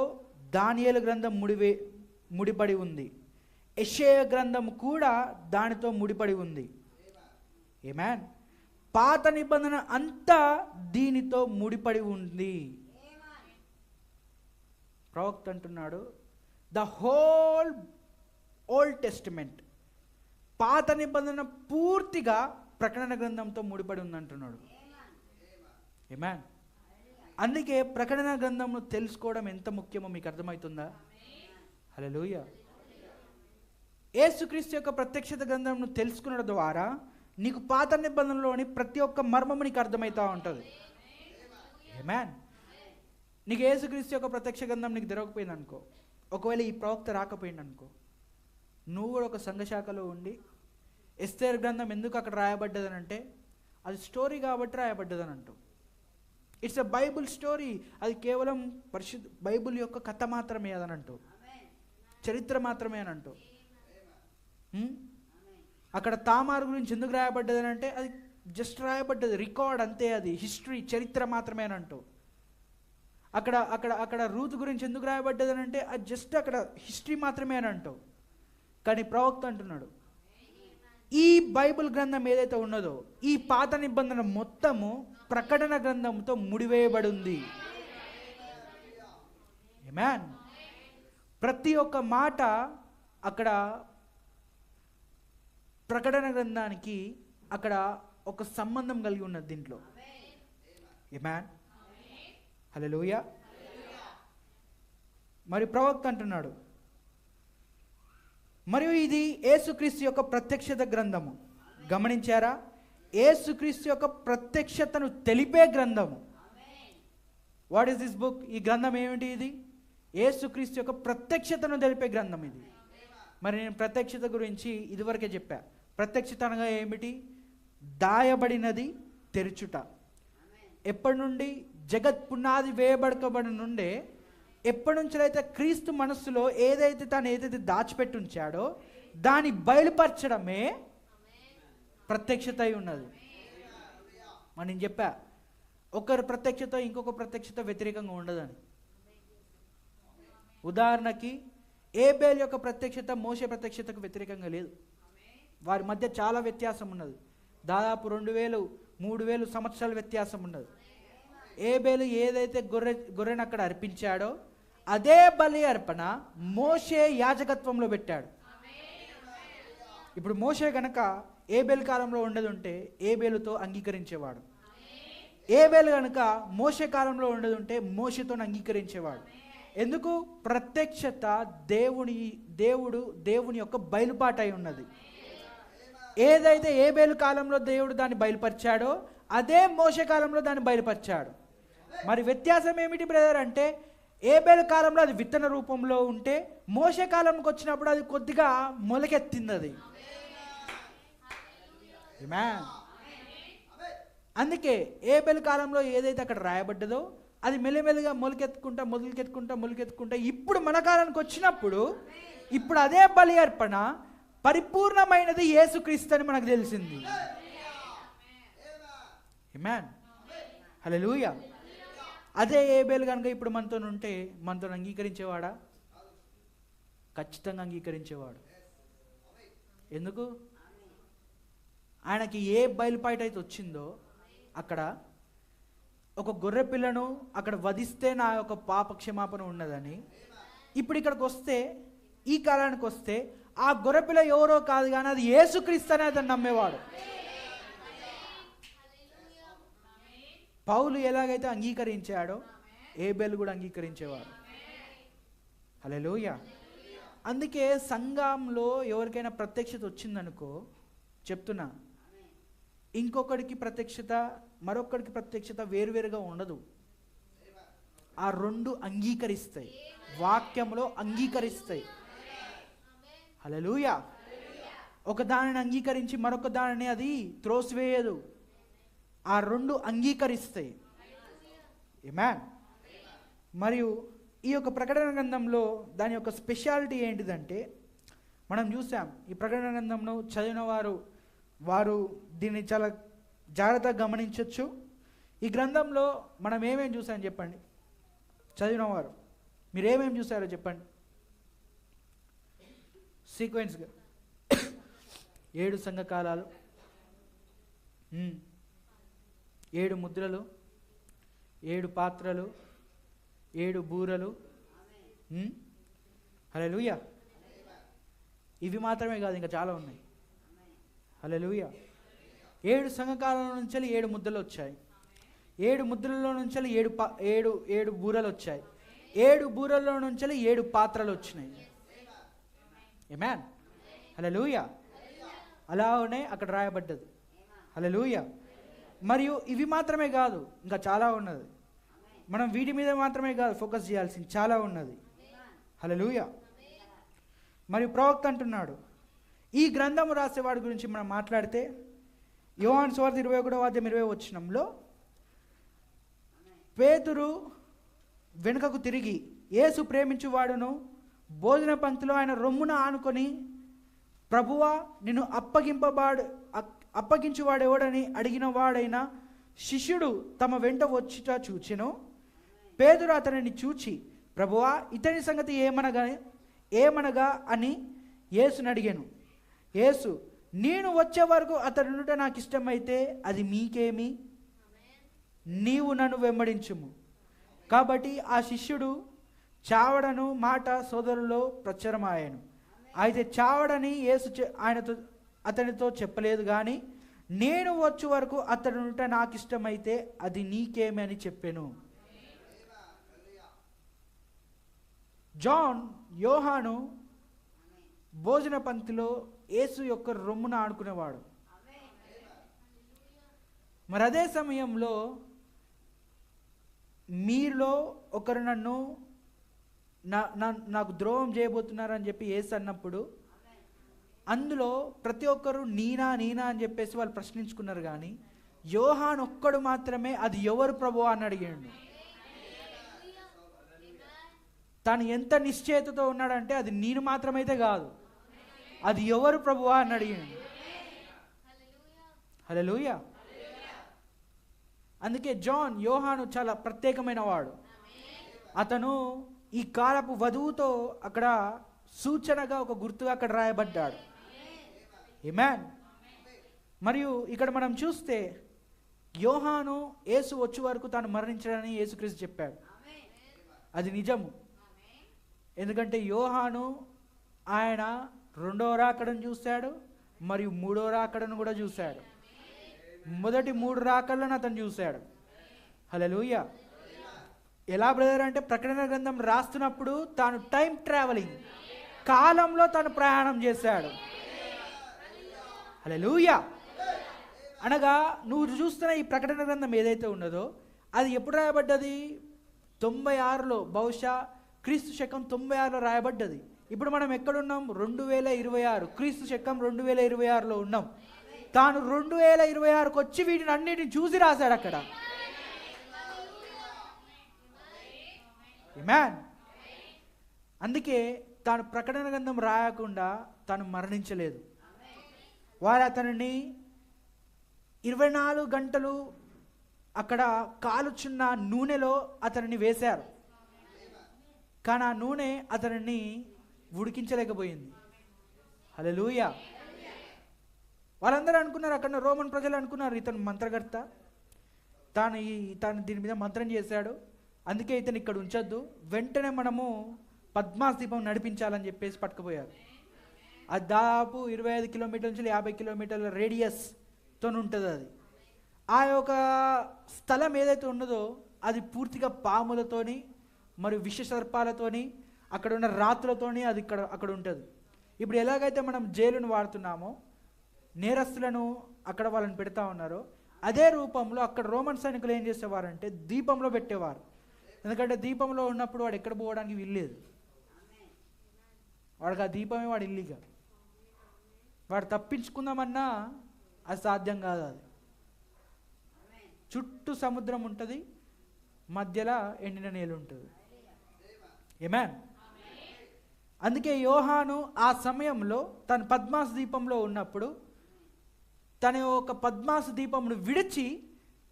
దానియేలు గ్రంథం ముడిపడి ఉంది. యెషయా గ్రంథం కూడా దానితో ముడిపడి ఉంది. ఆమేన్. పాత నిబంధన అంతా దీనితో ముడిపడి ఉంది. ప్రవక్త అంటున్నాడు, ద హోల్ ఓల్డ్ టెస్టిమెంట్, పాత నిబంధన పూర్తిగా ప్రకటన గ్రంథంతో ముడిపడి ఉందంటున్నాడు. ఆమేన్. అందుకే ప్రకటన గ్రంథంను తెలుసుకోవడం ఎంత ముఖ్యమో మీకు అర్థమవుతుందా? హల్లెలూయా. యేసుక్రీస్తు యొక్క ప్రత్యక్షత గ్రంథంను తెలుసుకున్న ద్వారా నీకు పాత నిబంధనలోని ప్రతి ఒక్క మర్మము నీకు అర్థమవుతూ ఉంటుంది. ఆమేన్. నీకు యేసుక్రీస్తు యొక్క ప్రత్యక్ష గ్రంథం నీకు దొరకపోయింది అనుకో, ఒకవేళ ఈ ప్రవక్త రాకపోయింది అనుకో, నువ్వు కూడా ఒక సంఘశాఖలో ఉండి ఎస్తేర్ గ్రంథం ఎందుకు అక్కడ రాయబడ్డదని అంటే అది స్టోరీ కాబట్టి రాయబడ్డదని అంటావు. ఇట్స్ ఎ బైబుల్ స్టోరీ, అది కేవలం బైబుల్ యొక్క కథ మాత్రమే అని అంటావు, చరిత్ర మాత్రమే అని అంటావు. అక్కడ తామారు గురించి ఎందుకు రాయబడ్డదని అంటే అది జస్ట్ రాయబడ్డది, రికార్డ్ అంతే, అది హిస్టరీ, చరిత్ర మాత్రమే అని అంటావు. అక్కడ అక్కడ అక్కడ రూతు గురించి ఎందుకు రాయబడ్డదని అంటే అది జస్ట్ అక్కడ హిస్టరీ మాత్రమే అని అంటావు. కానీ ప్రవక్త అంటున్నాడు, ఈ బైబిల్ గ్రంథం ఏదైతే ఉన్నదో ఈ పాత నిబంధన మొత్తము ప్రకటన గ్రంథంతో ముడివేయబడి ఉంది. ఆమేన్. ప్రతి ఒక్క మాట అక్కడ ప్రకటన గ్రంథానికి అక్కడ ఒక సంబంధం కలిగి ఉన్నది దీంట్లో. ఆమేన్. హల్లెలూయా. మరి ప్రవక్త అంటున్నాడు, మరియు ఇది యేసుక్రీస్తు యొక్క ప్రత్యక్షత గ్రంథము. గమనించారా? యేసుక్రీస్తు యొక్క ప్రత్యక్షతను తెలిపే గ్రంథము. What is this book? ఈ గ్రంథం ఏమిటి? ఇది యేసుక్రీస్తు యొక్క ప్రత్యక్షతను తెలిపే గ్రంథం ఇది. మరి నేను ప్రత్యక్షత గురించి ఇదివరకే చెప్పా. ప్రత్యక్షత అనగా ఏమిటి? దాయబడినది తెరుచుట. ఎప్పటి నుండి? జగత్ పునాది వేయబడకబడి నుండే, ఎప్పటి నుంచి అయితే క్రీస్తు మనస్సులో ఏదైతే తాను ఏదైతే దాచిపెట్టి ఉంచాడో దాని బయలుపరచడమే ప్రత్యక్షత అయి ఉన్నది. మరి నేను చెప్పా, ఒకరి ప్రత్యక్షత ఇంకొక ప్రత్యక్షత వ్యతిరేకంగా ఉండదని. ఉదాహరణకి ఏబేల్ యొక్క ప్రత్యక్షత మోషే ప్రత్యక్షతకు వ్యతిరేకంగా లేదు. వారి మధ్య చాలా వ్యత్యాసం ఉన్నది. దాదాపు 2000-3000 సంవత్సరాల వ్యత్యాసం ఉన్నది. ఏబేలు ఏదైతే గొర్రెను అక్కడ అర్పించాడో అదే బలి అర్పణ మోషే యాజకత్వంలో పెట్టాడు. ఇప్పుడు మోషే గనక ఏబేలు కాలంలో ఉండదుంటే ఏబేలుతో అంగీకరించేవాడు. ఏబేలు గనక మోషే కాలంలో ఉండదుంటే మోషేతో అంగీకరించేవాడు. ఎందుకు? ప్రత్యక్షత దేవుని యొక్క బయలుపాటు అయి ఉన్నది. ఏదైతే ఏబేలు కాలంలో దేవుడు దాన్ని బయలుపరిచాడో అదే మోషే కాలంలో దాన్ని బయలుపరిచాడు. మరి వ్యత్యాసం ఏమిటి బ్రదర్ అంటే, ఏబేలు కాలంలో అది విత్తన రూపంలో ఉంటే మోషే కాలంకి వచ్చినప్పుడు అది కొద్దిగా మొలకెత్తింది. అది అందుకే ఏబేలు కాలంలో ఏదైతే అక్కడ రాయబడ్డదో అది మెల్లిమెల్లిగా మొలకెత్తుకుంటా ఇప్పుడు మన కాలానికి వచ్చినప్పుడు ఇప్పుడు అదే బలి అర్పణ పరిపూర్ణమైనది యేసుక్రీస్తు అని మనకు తెలిసింది. ఆమేన్, హల్లెలూయా. అదే ఏబేలు కనుక ఇప్పుడు మనతో ఉంటే మనతో అంగీకరించేవాడా? ఖచ్చితంగా అంగీకరించేవాడు. ఎందుకు? ఆయనకి ఏ బయలుపాటు అయితే వచ్చిందో అక్కడ ఒక గొర్రె పిల్లను అక్కడ వధిస్తే నా యొక్క పాప క్షమాపణ ఉన్నదని, ఇప్పుడు ఇక్కడికి వస్తే ఈ కాలానికి వస్తే ఆ గొర్రెపిల్ల ఎవరో కాదు కానీ అది యేసుక్రీస్తు అని అతను నమ్మేవాడు. పౌలు ఎలాగైతే అంగీకరించాడో ఏబేలు కూడా అంగీకరించేవాడు. హల్లెలూయా. అందుకే సంఘంలో ఎవరికైనా ప్రత్యక్షత వచ్చిందనుకో, చెప్తున్నా, ఇంకొకడికి ప్రత్యక్షత మరొకడికి ప్రత్యక్షత వేరువేరుగా ఉండదు. ఆ రెండు అంగీకరిస్తాయి, వాక్యంలో అంగీకరిస్తాయి. హల్లెలూయా. ఒక దానిని అంగీకరించి మరొక దానిని అది త్రోసివేయదు. ఆ రెండు అంగీకరిస్తాయి. ఆమేన్. మరియు ఈ యొక్క ప్రకటన గ్రంథంలో దాని యొక్క స్పెషాలిటీ ఏంటిదంటే, మనం చూసాం ఈ ప్రకటన గ్రంథంను చదివిన వారు దీన్ని చాలా జాగ్రత్తగా గమనించవచ్చు. ఈ గ్రంథంలో మనం ఏమేమి చూసాం చెప్పండి? చదివిన వారు మీరు ఏమేమి చూసారో చెప్పండి సీక్వెన్స్గా. 7 సంఘకాలాలు, 7 ముద్రలు, 7 పాత్రలు, 7 బూరలు. హల్లెలూయా. ఇవి మాత్రమే కాదు, ఇంకా చాలా ఉన్నాయి. హల్లెలూయా. 7 సంఘకాలం నుంచి 7 ముద్రలు వచ్చాయి. 7 ముద్రల్లో నుంచి 7 బూరలు వచ్చాయి. 7 బూరల్లో నుంచి 7 పాత్రలు వచ్చినాయి. ఆమేన్, హల్లెలూయా. అలానే అక్కడ రాయబడ్డది. హల్లెలూయా. మరియు ఇవి మాత్రమే కాదు, ఇంకా చాలా ఉన్నది. మనం వీటి మీద మాత్రమే కాదు ఫోకస్ చేయాల్సింది, చాలా ఉన్నది. హల్లెలూయా. మరియు ప్రవక్త అంటున్నాడు, ఈ గ్రంథము రాసేవాడి గురించి మనం మాట్లాడితే యోహాను సువార్త 21:20 పేతురు వెనుకకు తిరిగి యేసు ప్రేమించువాడును భోజన పంక్తిలో ఆయన రొమ్మున ఆనుకొని, ప్రభువా నిన్ను అప్పగించువాడెవడని అడిగిన వాడైన శిష్యుడు తమ వెంట వచ్చుట చూచెను. పేతురు అతనిని చూచి, ప్రభువా ఇతని సంగతి ఏమనగా అని యేసుని అడిగాను. యేసు, నేను వచ్చే వరకు అతడునుట నాకు ఇష్టమైతే అది మీకేమి, నీవు నన్ను వెంబడించుము. కాబట్టి ఆ శిష్యుడు చావడను మాట సోదరులో ప్రచురమాయను. అయితే చావడని యేసు అతనితో చెప్పలేదు కానీ, నేను వచ్చే వరకు అతడునుట నాకు ఇష్టమైతే అది నీకేమి అని చెప్పాను. యోహాను భోజన పంక్తిలో యేసు యొక్క రొమ్మున ఆడుకునేవాడు. మరి అదే సమయంలో మీలో ఒకరు నాకు ద్రోహం చేయబోతున్నారని చెప్పి యేసు అన్నప్పుడు అందులో ప్రతి ఒక్కరు నీనా అని చెప్పేసి వాళ్ళు ప్రశ్నించుకున్నారు. కానీ యోహాను ఒక్కడు మాత్రమే అది ఎవరు ప్రభువా అని అడిగాడు. తాను ఎంత నిశ్చయతతో ఉన్నాడంటే అది నేను మాత్రమైతే కాదు, అది ఎవరు ప్రభువా అని అడిగింది. హల్లెలూయా. అందుకే యోహాను చాలా ప్రత్యేకమైన వాడు. అతను ఈ కాలపు వధువుతో అక్కడ సూచనగా ఒక గుర్తుగా అక్కడ రాయబడ్డాడు. ఆమేన్. మరియు ఇక్కడ మనం చూస్తే యోహాను యేసు వచ్చే వరకు తాను మరణించాడని యేసుక్రీస్తు చెప్పాడు. అది నిజము. ఎందుకంటే యోహాను ఆయన రెండవ రాకడను చూశాడు, మరియు మూడవ రాకడను కూడా చూశాడు. మొదటి 3 రాకడలను అతను చూశాడు. హల్లెలూయా. ఎలా బ్రదర్ అంటే ప్రకటన గ్రంథం రాస్తున్నప్పుడు తాను టైం ట్రావెలింగ్, కాలంలో తాను ప్రయాణం చేశాడు. హల్లెలూయా. అనగా నువ్వు చూస్తున్న ఈ ప్రకటన గ్రంథం ఏదైతే ఉన్నదో అది ఎప్పుడు రాయబడ్డది? 96లో, బహుశా క్రీస్తు శకం 96లో రాయబడ్డది. ఇప్పుడు మనం ఎక్కడున్నాం? 2026, క్రీస్తు శకం 2026లో ఉన్నాం. తాను 2026కు వచ్చి వీటిని అన్నిటిని చూసి రాశాడు అక్కడ. ఆమేన్. అందుకే తాను ప్రకటన గ్రంథం రాయకుండా తాను మరణించలేదు. వారు అతనిని 24 గంటలు అక్కడ కాలుచున్న నూనెలో అతనిని వేశారు. కానీ ఆ నూనె అతనిని ఉడికించలేకపోయింది. హల్లెలూయా. వాళ్ళందరూ అనుకున్నారు, అక్కడ రోమన్ ప్రజలు అనుకున్నారు, ఇతను మంత్రకర్త, తాను దీని మీద మంత్రం చేశాడు, అందుకే ఇతను ఇక్కడ ఉంచొద్దు, వెంటనే మనము పద్మాస్ దీపం నడిపించాలని చెప్పేసి పట్టుకుపోయారు. అది దాదాపు 25 కిలోమీటర్ల నుంచి 50 కిలోమీటర్ల రేడియస్తో ఉంటుంది. అది ఆ యొక్క స్థలం ఏదైతే ఉన్నదో అది పూర్తిగా పాములతోని మరియు విష సర్పాలతోని అక్కడ ఉన్న రాత్రులతోని అది అక్కడ ఉంటుంది. ఇప్పుడు ఎలాగైతే మనం జైలును వాడుతున్నామో, నేరస్తులను అక్కడ వాళ్ళని పెడతా ఉన్నారో, అదే రూపంలో అక్కడ రోమన్ సైనికులు ఏం చేసేవారంటే దీపంలో పెట్టేవారు. ఎందుకంటే దీపంలో ఉన్నప్పుడు వాడు ఎక్కడ పోవడానికి వీల్లేదు. వాడికి ఆ దీపమే వాడు ఇల్లీగల్. వాడు తప్పించుకుందామన్నా అది సాధ్యం కాదు. అది చుట్టూ సముద్రం ఉంటుంది, మధ్యలో ఎండిన నేలు ఉంటుంది. ఆమేన్. అందుకే యోహాను ఆ సమయంలో తను పద్మాసు దీపంలో ఉన్నప్పుడు తన ఒక పద్మాసు దీపమును విడిచి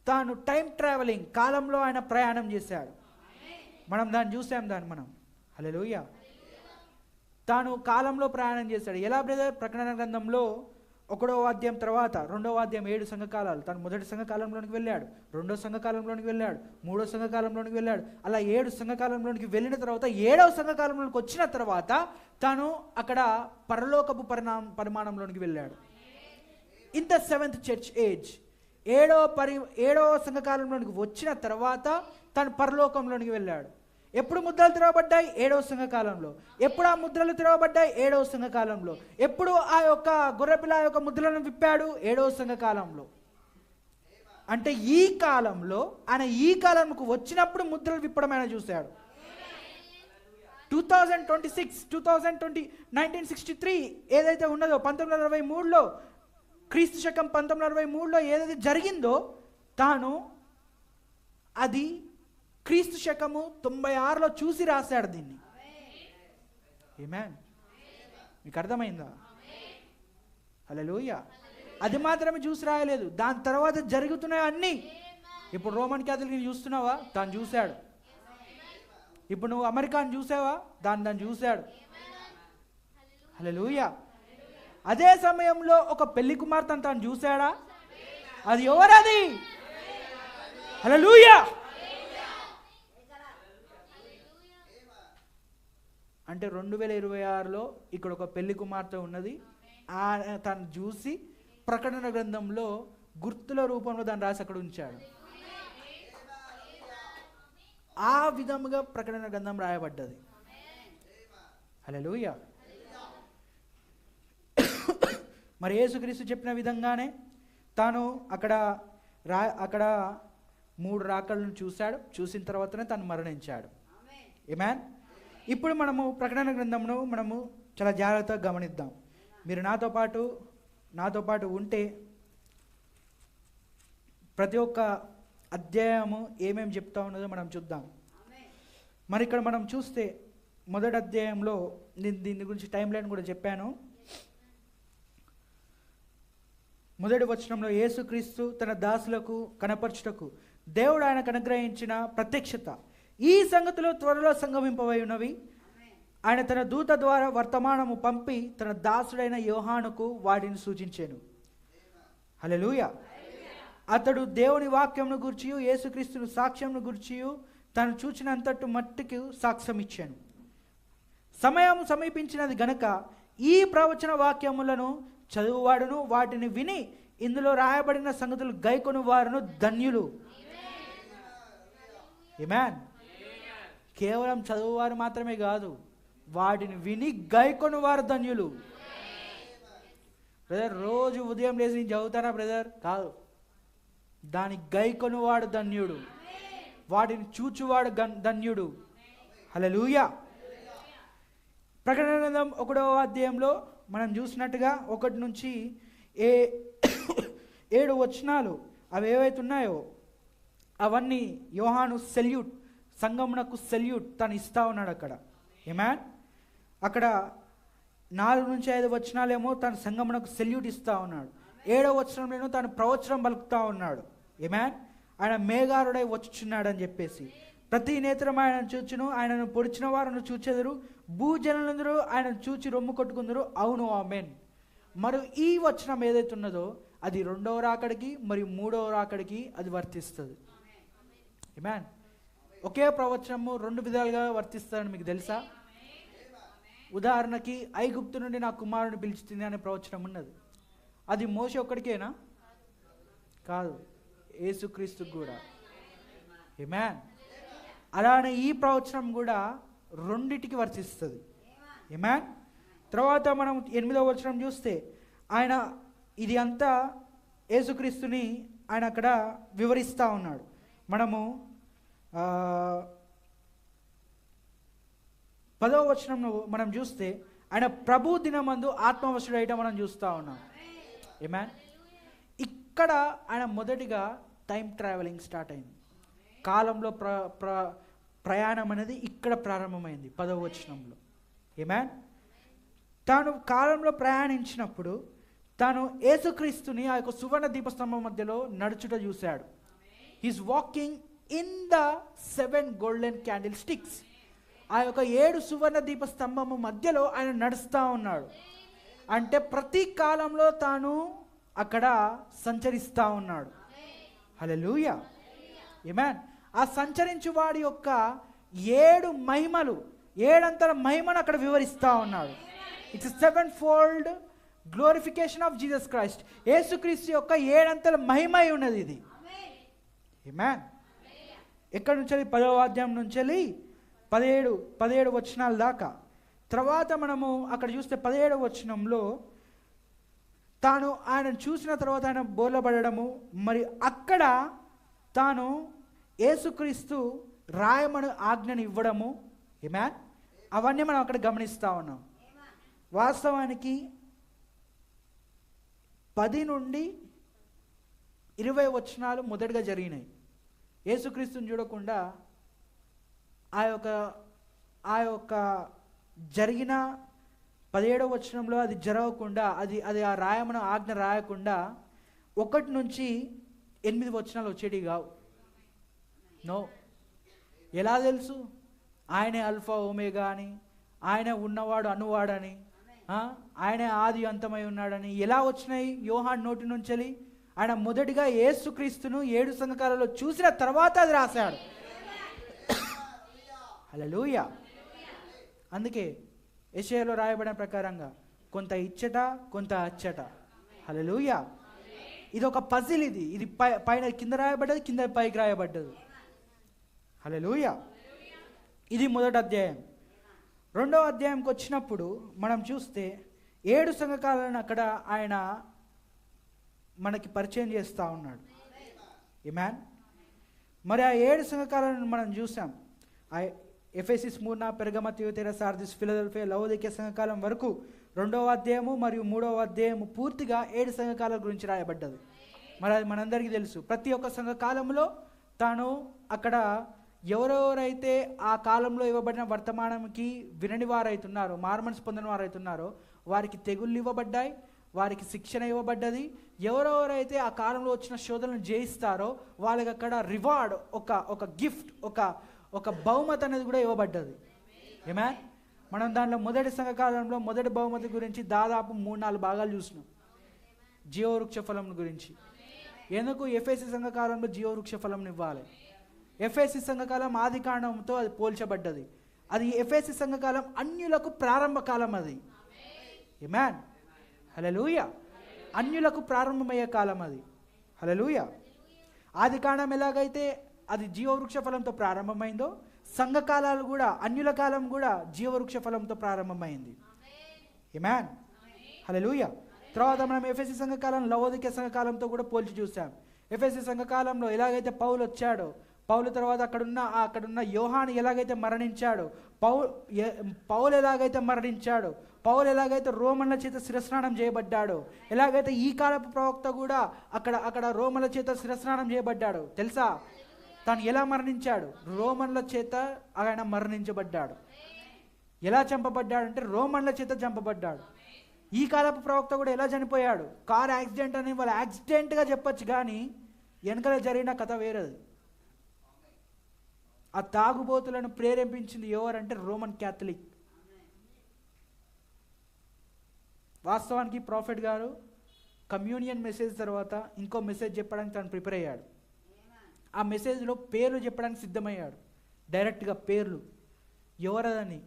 తాను టైం ట్రావెలింగ్, కాలంలో ఆయన ప్రయాణం చేశాడు. మనం దాన్ని చూసాం. మనం హల్లెలూయా. తాను కాలంలో ప్రయాణం చేశాడు. ఎలా బ్రదర్? ప్రకటన గ్రంథంలో 1వ అధ్యాయం తర్వాత 2వ అధ్యాయం 7 సంఘకాలాలు. తను మొదటి సంఘకాలంలోనికి వెళ్ళాడు, 2వ సంఘకాలంలోనికి వెళ్ళాడు, 3వ సంఘకాలంలోనికి వెళ్ళాడు. అలా 7 సంఘకాలంలోనికి వెళ్ళిన తర్వాత 7వ సంఘకాలంలోనికి వచ్చిన తర్వాత తాను అక్కడ పరలోకపు పరిమాణంలోనికి వెళ్ళాడు. In the 7th church age, 7వ సంఘకాలంలోనికి వచ్చిన తర్వాత తను పరలోకంలోనికి వెళ్ళాడు. ఎప్పుడు ముద్రలు తెరవబడ్డాయి? 7వ సంఘకాలంలో. ఎప్పుడు ఆ ముద్రలు తెరవబడ్డాయి? 7వ సంఘకాలంలో. ఎప్పుడు ఆ యొక్క గొర్రెపిల్ల యొక్క ముద్రలను విప్పాడు? 7వ సంఘకాలంలో. అంటే ఈ కాలంలో ఆయన ఈ కాలంకు వచ్చినప్పుడు ముద్రలు విప్పడం ఆయన చూశాడు. 1963 ఏదైతే ఉన్నదో 1963లో, క్రీస్తు శకం 1963లో ఏదైతే జరిగిందో తాను అది క్రీస్తు శకము 96లో చూసి రాశాడు దీన్ని. ఆమేన్. మీకు అర్థమైందా? హల్లెలూయా. అది మాత్రమే చూసి రాయలేదు, దాని తర్వాత జరుగుతున్నాయి అన్నీ. ఇప్పుడు రోమన్ క్యాథలిక్ చూస్తున్నావా? తాను చూశాడు. ఇప్పుడు నువ్వు అమెరికాను చూసావా? దాన్ని చూశాడు. హల్లెలూయా. అదే సమయంలో ఒక పెళ్లి కుమార్తెను తాను చూశాడా? అది ఎవరది? హల్లెలూయా. అంటే 2026లో ఇక్కడ ఒక పెళ్లి కుమార్తె ఉన్నది. తను చూసి ప్రకటన గ్రంథంలో గుర్తుల రూపంలో దాన్ని రాసి అక్కడ ఉంచాడు. ఆ విధముగా ప్రకటన గ్రంథం రాయబడ్డది. హల్లెలూయా. మరి యేసుక్రీస్తు చెప్పిన విధంగానే తాను అక్కడ 3 రాకలను చూశాడు. చూసిన తర్వాతనే తను మరణించాడు. ఆమేన్. ఇప్పుడు మనము ప్రకటన గ్రంథంను మనము చాలా జాగ్రత్తగా గమనిద్దాం. మీరు నాతో పాటు ఉంటే ప్రతి ఒక్క అధ్యాయము ఏమేమి చెప్తా ఉన్నదో మనం చూద్దాం. మరి ఇక్కడ మనం చూస్తే మొదటి అధ్యాయంలో నేను దీని గురించి టైం లైన్ కూడా చెప్పాను. మొదటి వచనంలో యేసుక్రీస్తు తన దాసులకు కనపరచుటకు దేవుడు ఆయనకు అనుగ్రహించిన ప్రత్యక్షత. ఈ సంగతిలో త్వరలో సంగమింపబై ఉన్నవి. ఆయన తన దూత ద్వారా వర్తమానము పంపి తన దాసుడైన యోహానుకు వాటిని సూచించాను. హల్లెలూయా. అతడు దేవుని వాక్యంను గురించి యేసుక్రీస్తును సాక్ష్యంను గురించి తను చూచినంతటి మట్టుకు సాక్ష్యం ఇచ్చాను. సమయం సమీపించినది గనక ఈ ప్రవచన వాక్యములను చదువువాడును వాటిని విని ఇందులో రాయబడిన సంగతులు గైకొను వారును ధన్యులు. ఆమేన్. కేవలం చదువువారు మాత్రమే కాదు, వాటిని విని గైకొను వారు ధన్యులు. బ్రదర్, రోజు ఉదయం లేచి నేను చదువుతానా బ్రదర్? కాదు. దాని గైకొను వాడు ధన్యుడు, వాటిని చూచువాడు ధన్యుడు. హల్లెలూయా. ప్రకటన గ్రంథం 1వ అధ్యాయంలో మనం చూసినట్టుగా 1 నుంచి 7 వచనాలు అవి ఏవైతే ఉన్నాయో అవన్నీ యోహాను సెల్యూట్, సంగమునకు సెల్యూట్ తను ఇస్తా ఉన్నాడు అక్కడ. ఆమేన్. అక్కడ 4 నుంచి 5 వచనాలేమో తను సంగమునకు సెల్యూట్ ఇస్తా ఉన్నాడు. 7వ వచనంలోనూ తను ప్రవచనం పలుకుతా ఉన్నాడు. ఆమేన్. ఆయన మేఘారుడై వచ్చుచున్నాడు అని చెప్పేసి, ప్రతి నేత్రం ఆయనను చూచును, ఆయనను పొడిచిన వారిని చూచెదరు, భూజనులందరూ ఆయనను చూచి రొమ్ము కొట్టుకుందరు. అవును, ఆమేన్. మరి ఈ వచనం ఏదైతే ఉన్నదో అది 2వ రాకడికి మరియు 3వ రాకడికి అది వర్తిస్తుంది. ఆమేన్. ఒకే ప్రవచనము 2 విధాలుగా వర్తిస్తారని మీకు తెలుసా? ఉదాహరణకి ఐగుప్తు నుండి నా కుమారుని పిలుచుతుంది అనే ప్రవచనం ఉన్నది. అది మోషే ఒక్కడికేనా? కాదు, యేసుక్రీస్తుకు కూడా. ఆమేన్. అలానే ఈ ప్రవచనం కూడా రెండిటికి వర్తిస్తుంది. ఆమేన్. తర్వాత మనం 8వ వచనం చూస్తే ఆయన ఇది అంతా యేసుక్రీస్తుని ఆయన అక్కడ వివరిస్తూ ఉన్నాడు. మనము 10వ వచనంలో మనం చూస్తే ఆయన ప్రభు దినమందు ఆత్మవశుడైట మనం చూస్తూ ఉన్నాం. ఆమేన్. ఇక్కడ ఆయన మొదటిగా టైం ట్రావెలింగ్ స్టార్ట్ అయింది. కాలంలో ప్రయాణం అనేది ఇక్కడ ప్రారంభమైంది 10వ వచనంలో. ఆమేన్. తాను కాలంలో ప్రయాణించినప్పుడు తాను యేసుక్రీస్తుని ఆ యొక్క సువర్ణ దీపస్తంభం మధ్యలో నడుచుట చూశాడు. He's walking in the 7 golden candle sticks. ఆ యొక్క 7 సువర్ణ దీపస్తంభము మధ్యలో ఆయన నడుస్తూ ఉన్నాడు. అంటే ప్రతి కాలంలో తాను అక్కడ సంచరిస్తూ ఉన్నాడు. హల్లెలూయా. ఆమేన్. ఆ సంచరించు వాడి యొక్క 7 మహిమలు, 7 అంతల మహిమను అక్కడ వివరిస్తూ ఉన్నాడు. It's 7-fold glorification of Jesus Christ. యేసుక్రీస్తు యొక్క 7 అంతల మహిమ ఉన్నది ఇది. ఆమేన్. ఎక్కడి నుంచి? 10వ అధ్యాయం నుంచి 17 వచనాల దాకా. తర్వాత మనము అక్కడ చూస్తే 17వ వచనంలో తాను ఆయన చూసిన తర్వాత ఆయన బోర్లబడము, మరి అక్కడ తాను యేసుక్రీస్తు రాయమను ఆజ్ఞను ఇవ్వడము. ఆమేన్. అవన్నీ మనం అక్కడ గమనిస్తూ ఉన్నాం. వాస్తవానికి 10 నుండి 20 వచనాలు మొదటగా జరిగినాయి. యేసుక్రీస్తుని చూడకుండా ఆ యొక్క జరిగిన 17వ వచనంలో అది జరగకుండా, అది ఆ రాయమను ఆజ్ఞ రాయకుండా 1 నుంచి 8 వచనాలు వచ్చేటి కావు. నో. ఎలా తెలుసు? ఆయనే అల్ఫా ఓమేగా అని, ఆయన ఉన్నవాడు అనువాడని, ఆయనే ఆది అంతమై ఉన్నాడని ఎలా వచ్చినాయి యోహాను నోటి నుంచి? ఆయన మొదటిగా యేసుక్రీస్తును 7 సంఘకాలలో చూసిన తర్వాత అది రాశాడు. హల్లెలూయా. అందుకే యెషయాలో రాయబడిన ప్రకారంగా కొంత ఇచ్చట కొంత అచ్చట. హల్లెలూయా. ఇది ఒక పజిల్. ఇది పైన కింద రాయబడ్డది, కింద పైకి రాయబడ్డది. హల్లెలూయా. ఇది మొదటి అధ్యాయం. 2వ అధ్యాయంకి వచ్చినప్పుడు మనం చూస్తే 7 సంఘకాలను అక్కడ ఆయన మనకి పరిచయం చేస్తూ ఉన్నాడు. ఆమేన్. మరి ఆ 7 సంఘకాలను మనం చూసాం. ఎఫెసీ, స్ముర్నా, పెర్గమ, థియతైర, సార్దిస్, ఫిలదెల్ఫియా, లవోదికీయ సంఘకాలం వరకు 2వ అధ్యాయము మరియు 3వ అధ్యాయము పూర్తిగా 7 సంఘకాల గురించి రాయబడ్డది. మరి అది మనందరికీ తెలుసు. ప్రతి ఒక్క సంఘకాలంలో తాను అక్కడ ఎవరెవరైతే ఆ కాలంలో ఇవ్వబడిన వర్తమానంకి వినని వారైతున్నారో, మార్మన్స్ పొందిన వారైతున్నారో వారికి తెగుళ్ళు ఇవ్వబడ్డాయి, వారికి శిక్షణ ఇవ్వబడ్డది. ఎవరెవరైతే ఆ కాలంలో వచ్చిన శోధనను జయిస్తారో వాళ్ళకి అక్కడ రివార్డ్, ఒక గిఫ్ట్, ఒక బహుమతి అనేది కూడా ఇవ్వబడ్డది. ఆమేన్. మనం దాంట్లో మొదటి సంఘకాలంలో మొదటి బహుమతి గురించి దాదాపు 3-4 భాగాలు చూసినాం, జీవవృక్ష ఫలం గురించి. ఎందుకు ఎఫెసీ సంఘకాలంలో జీవవృక్ష ఫలం ఇవ్వాలి? ఎఫెసీ సంఘకాలం ఆది కాండంతో అది పోల్చబడ్డది. అది ఎఫెసీ సంఘకాలం అన్యులకు ప్రారంభ కాలం. అది ఆమేన్, హల్లెలూయా. అన్యులకు ప్రారంభమయ్యే కాలం అది, హల్లెలూయా. ఆది కాండం ఎలాగైతే అది జీవవృక్ష ఫలంతో ప్రారంభమైందో, సంఘకాలాలు కూడా, అన్యుల కాలం కూడా జీవవృక్ష ఫలంతో ప్రారంభమైంది. ఆమేన్, హల్లెలూయా. తర్వాత మనం ఎఫెసీ సంఘకాలం లవోదికీయ సంఘకాలంతో కూడా పోల్చి చూసాం. ఎఫెసీ సంఘకాలంలో ఎలాగైతే పౌలు వచ్చాడో, పౌలు తర్వాత అక్కడున్న యోహాను ఎలాగైతే మరణించాడో, పౌలు ఎలాగైతే మరణించాడో, పౌలు ఎలాగైతే రోమన్ల చేత శిరస్నానం చేయబడ్డాడో, ఎలాగైతే ఈ కాలపు ప్రవక్త కూడా అక్కడ రోమన్ల చేత శిరస్నానం చేయబడ్డాడు. తెలుసా తాను ఎలా మరణించాడు? రోమన్ల చేత ఆయన మరణించబడ్డాడు. ఎలా చంపబడ్డాడంటే రోమన్ల చేత చంపబడ్డాడు. ఈ కాలపు ప్రవక్త కూడా ఎలా చనిపోయాడు? కార్ యాక్సిడెంట్ అని వాళ్ళు యాక్సిడెంట్గా చెప్పచ్చు, కానీ వెనకల జరిగిన కథ వేరేది. ఆ తాగుబోతులను ప్రేరేపించింది ఎవరంటే రోమన్ క్యాథలిక్. వాస్తవానికి ప్రాఫెట్ గారు కమ్యూనియన్ మెసేజ్ తర్వాత ఇంకో మెసేజ్ చెప్పడానికి తను ప్రిపేర్ అయ్యాడు. ఆ మెసేజ్లో పేర్లు చెప్పడానికి సిద్ధమయ్యాడు, డైరెక్ట్గా పేర్లు ఎవరదని.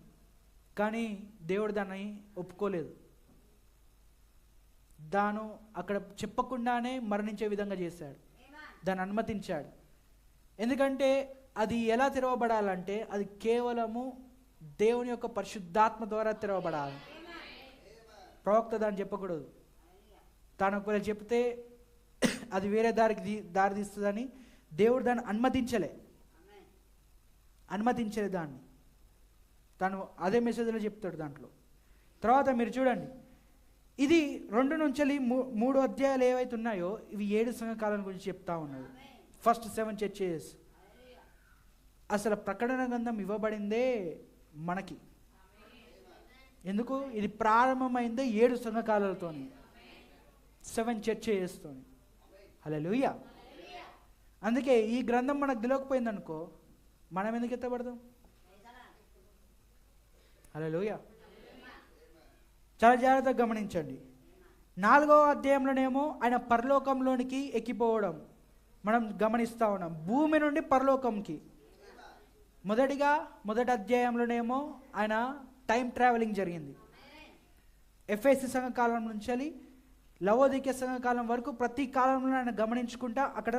కానీ దేవుడు దాన్ని ఒప్పుకోలేదు. దాను అక్కడ చెప్పకుండానే మరణించే విధంగా చేశాడు, దాన్ని అనుమతించాడు. ఎందుకంటే అది ఎలా తెరవబడాలంటే అది కేవలము దేవుని యొక్క పరిశుద్ధాత్మ ద్వారా తెరవబడాలి. ప్రవక్త దాన్ని చెప్పకూడదు. తాను ఒకవేళ చెప్తే అది వేరే దారి తీస్తుందని దేవుడు దాన్ని అనుమతించలే దాన్ని. తను అదే మెసేజ్లో చెప్తాడు దాంట్లో. తర్వాత మీరు చూడండి, ఇది 2 నుంచి 3 అధ్యాయాలు ఏవైతే ఉన్నాయో ఇవి 7 సంఘకాలం గురించి చెప్తా ఉన్నాడు. First 7 churches. అసలు ప్రకటన గ్రంథం ఇవ్వబడిందే మనకి. ఎందుకు? ఇది ప్రారంభమైందే 7 సంఘకాలాలతోని, 7 చర్చెస్తోని. హల్లెలూయా. అందుకే ఈ గ్రంథం మనకు తెలియకపోయింది అనుకో, మనం ఎందుకు ఎత్తబడదాం? హల్లెలూయా. చాలా జాగ్రత్తగా గమనించండి. 4వ అధ్యాయంలోనేమో ఆయన పరలోకంలోనికి ఎక్కిపోవడం మనం గమనిస్తూ ఉన్నాం, భూమి నుండి పరలోకంకి. మొదటి అధ్యాయంలోనేమో ఆయన టైం ట్రావెలింగ్ జరిగింది. ఎఫెసీ సంఘకాలం నుంచి లవోదికీయ సంఘకాలం వరకు ప్రతి కాలంలో ఆయన గమనించుకుంటా అక్కడ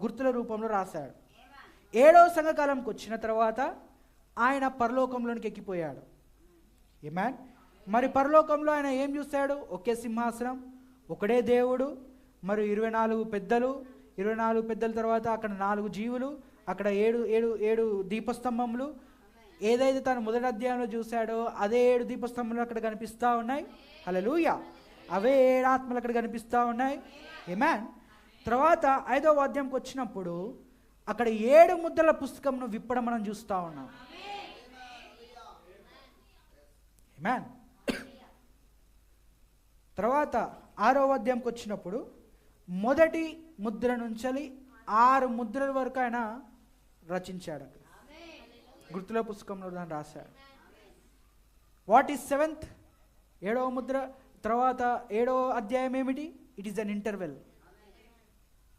గుర్తుల రూపంలో రాశాడు. 7వ సంఘకాలంకి వచ్చిన తర్వాత ఆయన పరలోకంలోనికి ఎక్కిపోయాడు. ఆమేన్. మరి పరలోకంలో ఆయన ఏం చూశాడు? ఒకే సింహాసనం, ఒకడే దేవుడు, మరి 24 పెద్దలు, 24 పెద్దల తర్వాత అక్కడ 4 జీవులు, అక్కడ 7 దీపస్తంభములు. ఏదైతే తను మొదటి అధ్యాయంలో చూశాడో అదే 7 దీపస్తంభములు అక్కడ కనిపిస్తూ ఉన్నాయి. హల్లెలూయా. అవే 7 ఆత్మలు అక్కడ కనిపిస్తూ ఉన్నాయి. ఆమేన్. తర్వాత 5వ అధ్యాయంకి వచ్చినప్పుడు అక్కడ 7 ముద్రల పుస్తకంను విప్పడం మనం చూస్తూ ఉన్నాం. ఆమేన్. తర్వాత 6వ అధ్యాయంకి వచ్చినప్పుడు మొదటి ముద్ర నుంచి 6 ముద్రల వరకు ఆయన రచించాడు. అక్కడ గుర్తుల పుస్తకంలో దాన్ని రాశాడు. What is 7th? 7వ ముద్ర. తర్వాత 7వ అధ్యాయం ఏమిటి? It is an interval.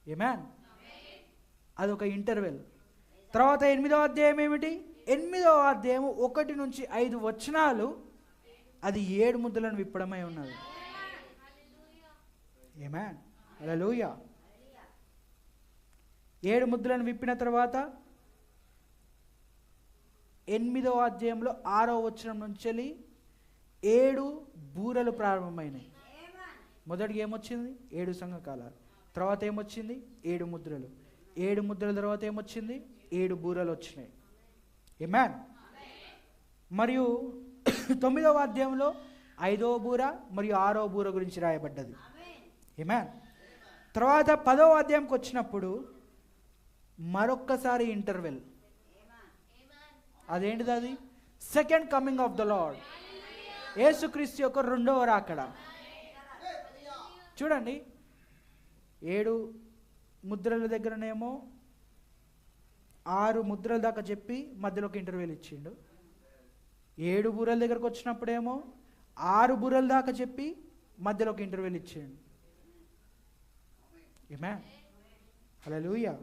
Amen. అదొక ఇంటర్వెల్. తర్వాత 8వ అధ్యాయం ఏమిటి? 8వ అధ్యాయం 1 నుంచి 5 వచనాలు అది 7 ముద్రలను విప్పడమై ఉన్నది. ఆమేన్. హల్లెలూయా. 7 ముద్రలను విప్పిన తర్వాత 8వ అధ్యాయంలో 6వ వచనం నుంచి 7 బూరలు ప్రారంభమైనాయి. మొదటిగా ఏమొచ్చింది? 7 సంఘకాలాలు. తర్వాత ఏమొచ్చింది? 7 ముద్రలు. 7 ముద్రల తర్వాత ఏమొచ్చింది? 7 బూరలు వచ్చినాయి. ఆమేన్. మరియు 9వ అధ్యాయంలో 5వ బూర మరియు 6వ బూర గురించి రాయబడ్డది. ఆమేన్. తర్వాత 10వ అధ్యాయంకి వచ్చినప్పుడు మరొక్కసారి ఇంటర్వెల్. అదేంటిది? అది second coming of the lord, యేసుక్రీస్తు యొక్క 2వ రాకడ. చూడండి, 7 ముద్రల దగ్గరనేమో 6 ముద్రల దాకా చెప్పి మధ్యలోకి ఇంటర్వ్యూలు ఇచ్చిండు. 7 బూరల దగ్గరకు వచ్చినప్పుడేమో 6 బూరల దాకా చెప్పి మధ్యలోకి ఇంటర్వ్యూలు ఇచ్చిండు. ఆమేన్, హల్లెలూయా.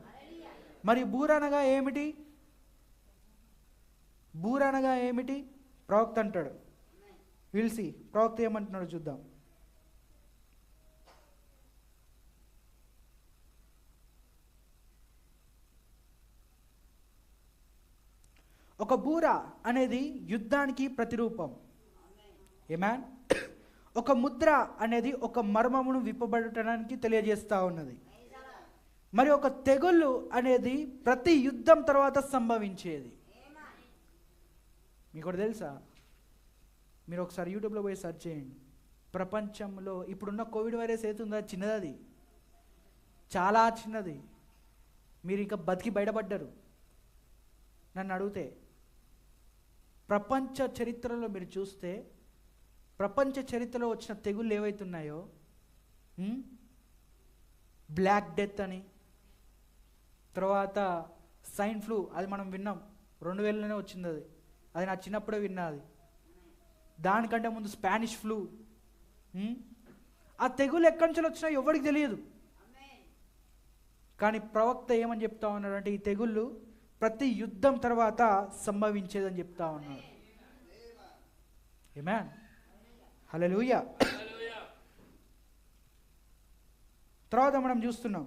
మరి బూర అనగా ఏమిటి? బూర అనగా ఏమిటి? ప్రవక్త అంటాడు. విల్సి ప్రవక్త ఏమంటున్నాడు చూద్దాం. ఒక బూర అనేది యుద్ధానికి ప్రతిరూపం. ఆమేన్. ఒక ముద్ర అనేది ఒక మర్మమును విప్పబడటానికి తెలియజేస్తూ ఉన్నది. మరి ఒక తెగుళ్ళు అనేది ప్రతి యుద్ధం తర్వాత సంభవించేది. మీకు ఒకటి తెలుసా? మీరు ఒకసారి యూట్యూబ్లో పోయి సెర్చ్ చేయండి. ప్రపంచంలో ఇప్పుడున్న కోవిడ్ వైరస్ ఏతుందా, చిన్నది, అది చాలా చిన్నది. మీరు ఇంకా బతికి బయటపడ్డారు. నన్ను అడిగితే ప్రపంచ చరిత్రలో మీరు చూస్తే, ప్రపంచ చరిత్రలో వచ్చిన తెగుళ్ళు ఏవైతున్నాయో, బ్లాక్ డెత్ అని, తర్వాత స్వైన్ ఫ్లూ, అది మనం విన్నాం, 2000లోనే వచ్చింది. అది నా చిన్నప్పుడే విన్నా. అది దానికంటే ముందు స్పానిష్ ఫ్లూ. ఆ తెగులు ఎక్కడి నుంచి వచ్చినా ఎవరికి తెలియదు. కానీ ప్రవక్త ఏమని చెప్తా ఉన్నాడు అంటే, ఈ తెగుళ్ళు ప్రతి యుద్ధం తర్వాత సంభవించేదని చెప్తా ఉన్నాడు. ఆమేన్, హల్లెలూయా. తర్వాత మనం చూస్తున్నాం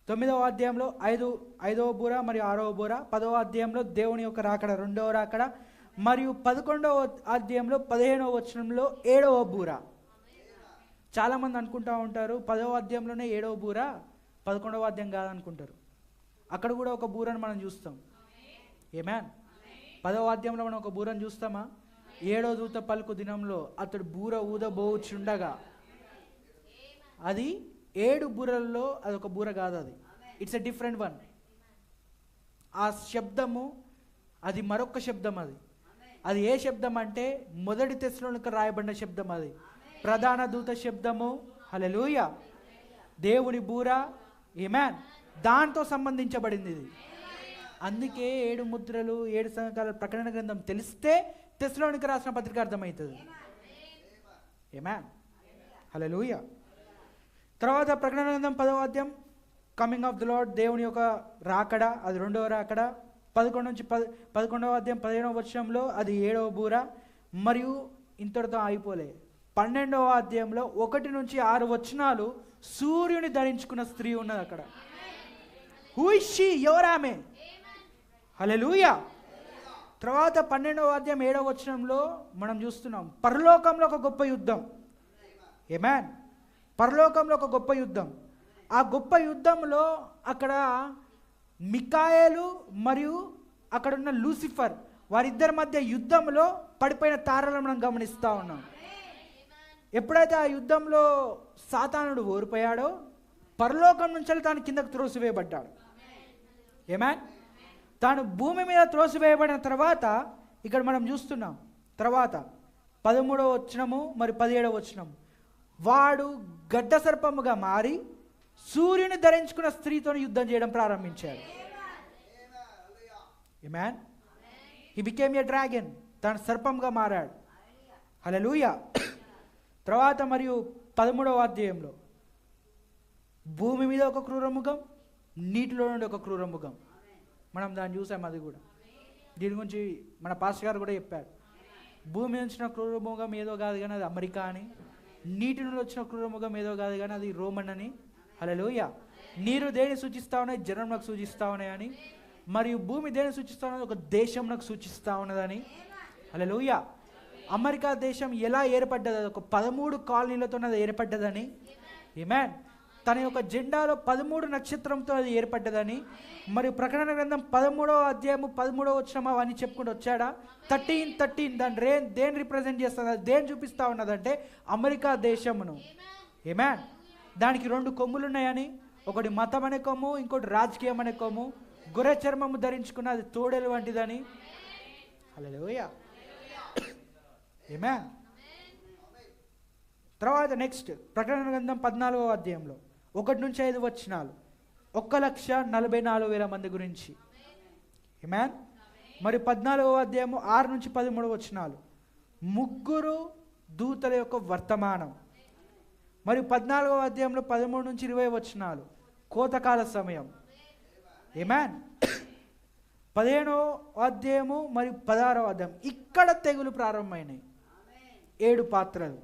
9వ అధ్యాయంలో 5వ బూర మరియు 6వ బూర, 10వ అధ్యాయంలో దేవుని యొక్క రాకడ, 2వ రాకడ, మరియు 11వ అధ్యాయంలో 15వ వచనంలో 7వ బూర. చాలామంది అనుకుంటా ఉంటారు 10వ అధ్యాయంలోనే 7వ బూర, 11వ అధ్యాయం కాదనుకుంటారు. అక్కడ కూడా ఒక బూరను మనం చూస్తాం. ఆమేన్. 10వ అధ్యాయంలో మనం ఒక బూరను చూస్తామా? 7వ దూత పలుకు దినంలో అతడు బూర ఊదబోచుండగా, అది 7 బూరల్లో అదొక బూర కాదు, అది ఇట్స్ ఎ డిఫరెంట్ వన్. ఆ శబ్దము అది మరొక శబ్దం. అది ఏ శబ్దం అంటే మొదటి తెస్సలోనికైలకు రాయబడిన శబ్దం. అది ప్రధాన దూత శబ్దము. హల్లెలూయా. దేవుని బూర. ఆమేన్. దాంతో సంబంధించబడింది ఇది. అందుకే 7 ముద్రలు 7 సంఘకాల ప్రకటన గ్రంథం తెలిస్తే తెస్సలోనికైలకు రాసిన పత్రిక అర్థమవుతుంది. ఆమేన్, హల్లెలూయా. తర్వాత ప్రకటన గ్రంథం 10వ అధ్యాయం, కమింగ్ ఆఫ్ ది లార్డ్, దేవుని యొక్క రాకడ, అది 2వ రాకడ. 11వ అధ్యాయం 15వ వచనంలో అది 7వ బూర. మరియు ఇంతటితో ఆగిపోలే. 12వ అధ్యాయంలో 1 నుంచి 6 వచనాలు సూర్యుని ధరించుకున్న స్త్రీ ఉన్నది అక్కడ. Who is she? ఎవరామె? హల్లెలూయా. తర్వాత 12వ అధ్యాయం 7వ వచనంలో మనం చూస్తున్నాం పరలోకంలో ఒక గొప్ప యుద్ధం. ఆమేన్. పరలోకంలో ఒక గొప్ప యుద్ధం. ఆ గొప్ప యుద్ధంలో అక్కడ మికాయేలు మరియు అక్కడున్న లూసిఫర్, వారిద్దరి మధ్య యుద్ధంలో పడిపోయిన తారలను మనం గమనిస్తూ ఉన్నాం. ఎప్పుడైతే ఆ యుద్ధంలో సాతానుడు ఓడిపోయాడో, పరలోకం నుంచి తాను కిందకు త్రోసివేయబడ్డాడు. ఆమేన్. తాను భూమి మీద త్రోసివేయబడిన తర్వాత ఇక్కడ మనం చూస్తున్నాం. తర్వాత 13వ వచనము మరి 17వ వచనం, వాడు గడ్డ సర్పముగా మారి సూర్యుని ధరించుకున్న స్త్రీతో యుద్ధం చేయడం ప్రారంభించాడు. ఆమేన్. He became a dragon. తాను సర్పంగా మారాడు. హల్లెలూయా. తర్వాత మరియు 13వ అధ్యాయంలో భూమి మీద ఒక క్రూరముఖం, నీటిలో నుండి ఒక క్రూరముఖం. మనం దాన్ని చూసాం. అది కూడా దీని గురించి మన పాస్టర్ గారు కూడా చెప్పారు. భూమి నుంచి వచ్చిన క్రూరముఖం ఏదో కాదు కానీ అది అమెరికా అని, నీటి నుండి వచ్చిన క్రూరముఖం ఏదో కాదు కానీ అది రోమన్ అని. హల్లెలూయా. నీరు దేని సూచిస్తా ఉన్నాయి? జనంకు సూచిస్తా ఉన్నాయని. మరియు భూమి దేని సూచిస్తా ఉన్నది? ఒక దేశంకు సూచిస్తా ఉన్నదని. హల్లెలూయా. అమెరికా దేశం ఎలా ఏర్పడ్డది? ఒక 13 కాలనీలతో అది ఏర్పడ్డదని. ఆమేన్. తన యొక్క జెండాలో 13 నక్షత్రంతో అది ఏర్పడ్డదని. మరియు ప్రకటన గ్రంథం 13వ అధ్యాయము 13వ వచనం అవన్నీ చెప్పుకుంటూ వచ్చాడా? 13 దాని దేని రిప్రజెంట్ చేస్తుంది? దేని చూపిస్తా ఉన్నదంటే అమెరికా దేశమును. ఆమేన్. దానికి 2 కొమ్ములు ఉన్నాయని, ఒకటి మతం అనే కొమ్ము, ఇంకోటి రాజకీయం అనే కొమ్ము. గొర్రె చర్మము ధరించుకున్న అది తోడేలు వంటిదని. హల్లెలూయా. ఆమేన్. తర్వాత నెక్స్ట్ ప్రకటన గ్రంథం 14వ అధ్యాయంలో 1-5 వచనాలు 1,44,000 మంది గురించి. ఆమేన్. మరి 14వ అధ్యాయము 6-13 వచనాలు 3 దూతల యొక్క వర్తమానం. మరియు 14వ అధ్యాయంలో 13-20 వచనాలు కోతకాల సమయం. ఆమేన్. 15వ అధ్యాయము మరియు 16వ అధ్యాయం ఇక్కడ తెగులు ప్రారంభమైనాయి. 7 పాత్రలు.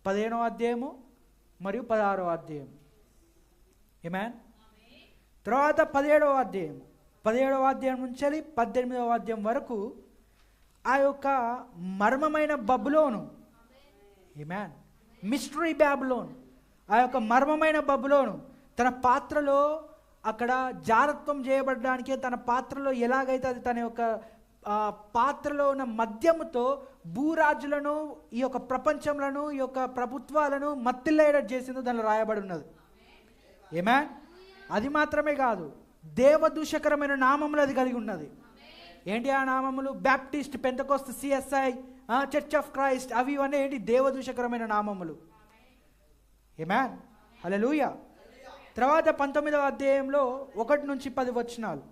15వ అధ్యాయము మరియు 16వ అధ్యాయం. ఆమేన్. తర్వాత 17వ అధ్యాయం 17వ అధ్యాయం నుంచి 18వ అధ్యాయం వరకు ఆ యొక్క మర్మమైన బబులోను. ఆమేన్. మిస్టరీ బాబిలోన్, ఆ యొక్క మర్మమైన బబులోను తన పాత్రలో అక్కడ జారత్వం చేయబడడానికి తన పాత్రలో ఎలాగైతే అది తన యొక్క పాత్రలో ఉన్న మద్యముతో భూరాజులను ఈ యొక్క ప్రపంచంలో ఈ యొక్క ప్రభుత్వాలను మత్తిల్లేటట్టు చేసిందో దానిలో రాయబడి ఉన్నది. ఆమేన్. అది మాత్రమే కాదు, దేవదూషకరమైన నామములు అది కలిగి ఉన్నది. ఏంటి ఆ నామములు? Baptist, Pentecost, CSI, church of Christ, అవి ఇవన్నీ ఏంటి? దేవదూషకరమైన నామములు. ఆమేన్. హల్లెలూయా. తర్వాత 19వ అధ్యాయంలో 1-10 వచనాలు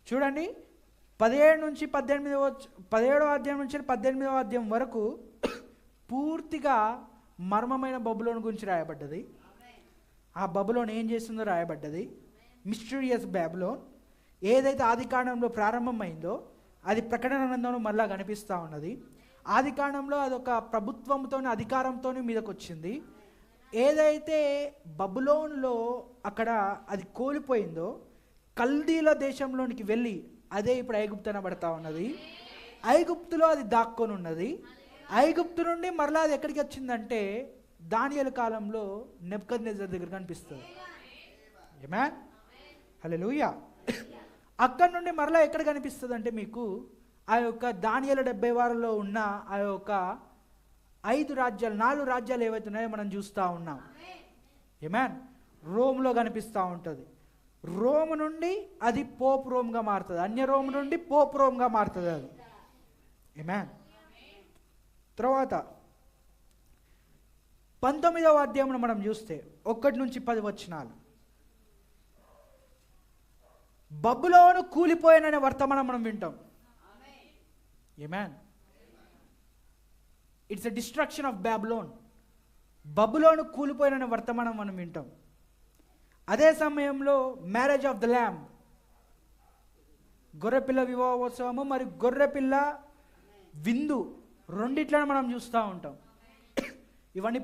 చూడండి. 17వ అధ్యాయం నుంచి 18వ అధ్యాయం వరకు పూర్తిగా మర్మమైన బబులోను గురించి రాయబడ్డది. ఆ బబులోన్ ఏం చేస్తుందో రాయబడ్డది. మిస్టీరియస్ బాబిలోన్ ఏదైతే ఆది కాండంలో ప్రారంభమైందో అది ప్రకటన గ్రంథంలో మళ్ళా కనిపిస్తూ ఉన్నది. ఆది కాండంలో అదొక ప్రభుత్వంతో అధికారంతో మీదకి వచ్చింది. ఏదైతే బబులోన్లో అక్కడ అది కోల్పోయిందో కల్దీల దేశంలోనికి వెళ్ళి అదే ఇప్పుడు ఐగుప్తు అనబడతా ఉన్నది. ఐగుప్తులో అది దాక్కొని ఉన్నది. ఐగుప్తు నుండి మరలా అది ఎక్కడికి వచ్చిందంటే దానియేలు కాలంలో నెబుకద్నెజర్ దగ్గర కనిపిస్తుంది. ఆమేన్. హల్లెలూయా. అక్కడ నుండి మరలా ఎక్కడ కనిపిస్తుంది అంటే మీకు ఆ యొక్క దానియేలు 70 వారంలో ఉన్న ఆ యొక్క 4 రాజ్యాలు ఏవైతే ఉన్నాయో మనం చూస్తూ ఉన్నాం. ఆమేన్. రోమ్లో కనిపిస్తూ ఉంటుంది. రోమ్ నుండి అది పోప్ రోమ్గా మారుతుంది. అన్య రోమ్ నుండి పోప్ రోమ్గా మారుతుంది అది. ఆమేన్. తర్వాత 19వ అధ్యాయంలో మనం చూస్తే 1-10 వచనాలు బబులోను కూలిపోయిననే వర్తమానం మనం వింటాం. ఆమేన్. It's a destruction of Babylon. బబులోను కూలిపోయిననే వర్తమానం మనం వింటాం. అదే సమయంలో మ్యారేజ్ ఆఫ్ ద ల్యాంబ్, గొర్రెపిల్ల వివాహోత్సవము మరియు గొర్రెపిల్ల విందు రెండిట్లను మనం చూస్తూ ఉంటాం. ఇవన్నీ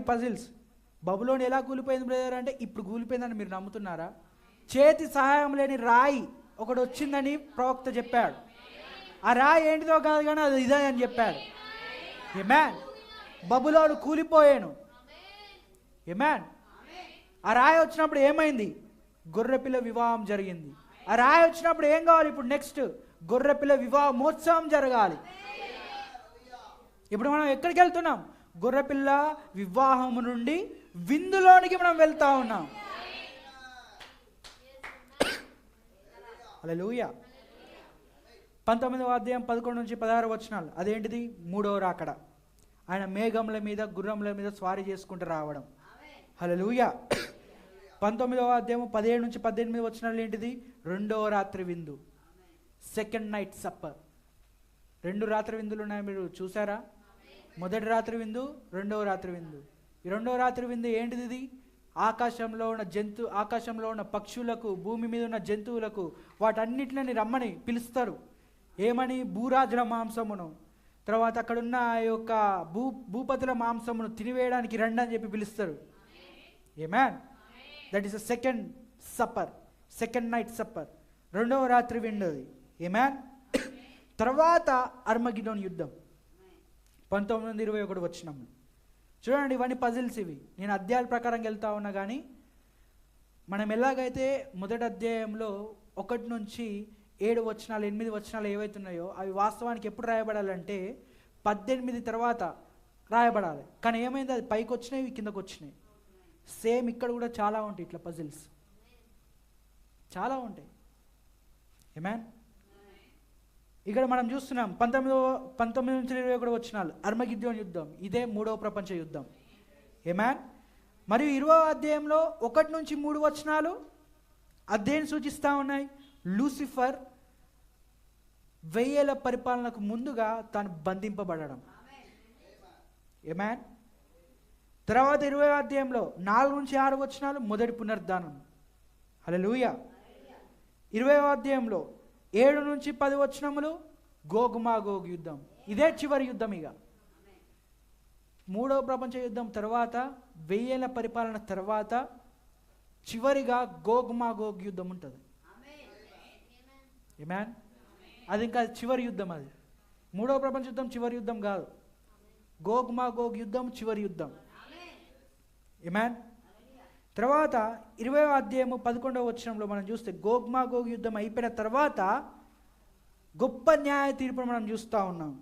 పజిల్స్. బబులోన్ ఎలా కూలిపోయింది బ్రదర్ అంటే ఇప్పుడు కూలిపోయిందని మీరు నమ్ముతున్నారా? చేతి సహాయం లేని రాయి ఒకటి వచ్చిందని ప్రవక్త చెప్పాడు. ఆ రాయి ఏంటిదో కాదు కానీ అది ఇదే అని చెప్పాడు. ఆమేన్. బబులోను కూలిపోయాను. ఆమేన్. ఆ రాయి వచ్చినప్పుడు ఏమైంది? గొర్రెపిల్ల వివాహం జరిగింది. ఆ రాయి వచ్చినప్పుడు ఏం కావాలి? ఇప్పుడు నెక్స్ట్ గొర్రెపిల్ల వివాహ మహోత్సవం జరగాలి. ఇప్పుడు మనం ఎక్కడికి వెళ్తున్నాం? గొర్రెపిల్ల వివాహము నుండి విందులోనికి మనం వెళ్తా ఉన్నాం. హల్లెలూయా. 19వ అధ్యాయం 11-16 వచనాలు అదేంటిది? 3వ రాకడ. ఆయన మేఘముల మీద గుర్రముల మీద స్వారీ చేసుకుంటూ రావడం. హల్లెలూయా. 19వ అధ్యాయం 17-18 వచనాలు ఏంటిది? 2వ రాత్రి విందు, సెకండ్ నైట్ సప్పర్. 2 రాత్రి విందులు ఉన్నాయి, మీరు చూసారా? మొదటి రాత్రి విందు, 2వ రాత్రి విందు. ఈ 2వ రాత్రి విందు ఏంటిది? ఇది ఆకాశంలో ఉన్న పక్షులకు, భూమి మీద ఉన్న జంతువులకు వాటన్నిటిని రమ్మని పిలుస్తారు. ఏమని? భూరాజుల మాంసమును, తర్వాత అక్కడున్న ఆ యొక్క భూపతుల మాంసమును తినివేయడానికి రండి అని చెప్పి పిలుస్తారు. ఆమేన్. That is a second supper, second night supper, 2వ రాత్రి విందు అది. ఆమేన్. తర్వాత అర్మగిదోన్ యుద్ధం 19-21 వచనములు చూడండి. ఇవన్నీ పజిల్స్. ఇవి నేను అధ్యాయాల ప్రకారం వెళ్తా ఉన్నా కానీ మనం ఎలాగైతే మొదటి అధ్యాయంలో 1-7 వచనాలు 8 వచనాలు ఏవైతున్నాయో అవి వాస్తవానికి ఎప్పుడు రాయబడాలంటే 18 తర్వాత రాయబడాలి. కానీ ఏమైంది? అది పైకి వచ్చినాయి, కిందకు వచ్చినాయి. సేమ్ ఇక్కడ కూడా చాలా ఉంటాయి ఇట్లా పజిల్స్, చాలా ఉంటాయి. ఆమేన్. ఇక్కడ మనం చూస్తున్నాం 19 నుంచి 21 వచనాలు అర్మగిద్దోన్ యుద్ధం. ఇదే 3వ ప్రపంచ యుద్ధం. ఆమేన్. మరియు 20వ అధ్యాయంలో 1 నుంచి 3 వచనాలు అధ్యాయం సూచిస్తూ ఉన్నాయి. లూసిఫర్ 1000 ఏళ్ల పరిపాలనకు ముందుగా తాను బంధింపబడడం. ఆమేన్. తర్వాత 20వ అధ్యాయంలో 4 నుంచి 6 వచనాలు మొదటి పునరుద్ధానం. హల్లెలూయా. 20వ అధ్యాయంలో 7 నుంచి 10 వచనములు గోగుమాగోగు యుద్ధం. ఇదే చివరి యుద్ధం. ఇక 3వ ప్రపంచ యుద్ధం తర్వాత 1000 ఏళ్ల పరిపాలన తర్వాత చివరిగా గోగుమాగోగు యుద్ధం ఉంటుంది. ఆమేన్. అది ఇంకా చివరి యుద్ధం. అది 3వ ప్రపంచ యుద్ధం చివరి యుద్ధం కాదు. గోగుమాగోగు యుద్ధం చివరి యుద్ధం. ఆమేన్. తర్వాత 20వ అధ్యాయము 11వ వచనంలో మనం చూస్తే గోగ్మాగోగ్ యుద్ధం అయిపోయిన తర్వాత గొప్ప న్యాయ తీర్పును మనం చూస్తూ ఉన్నాం.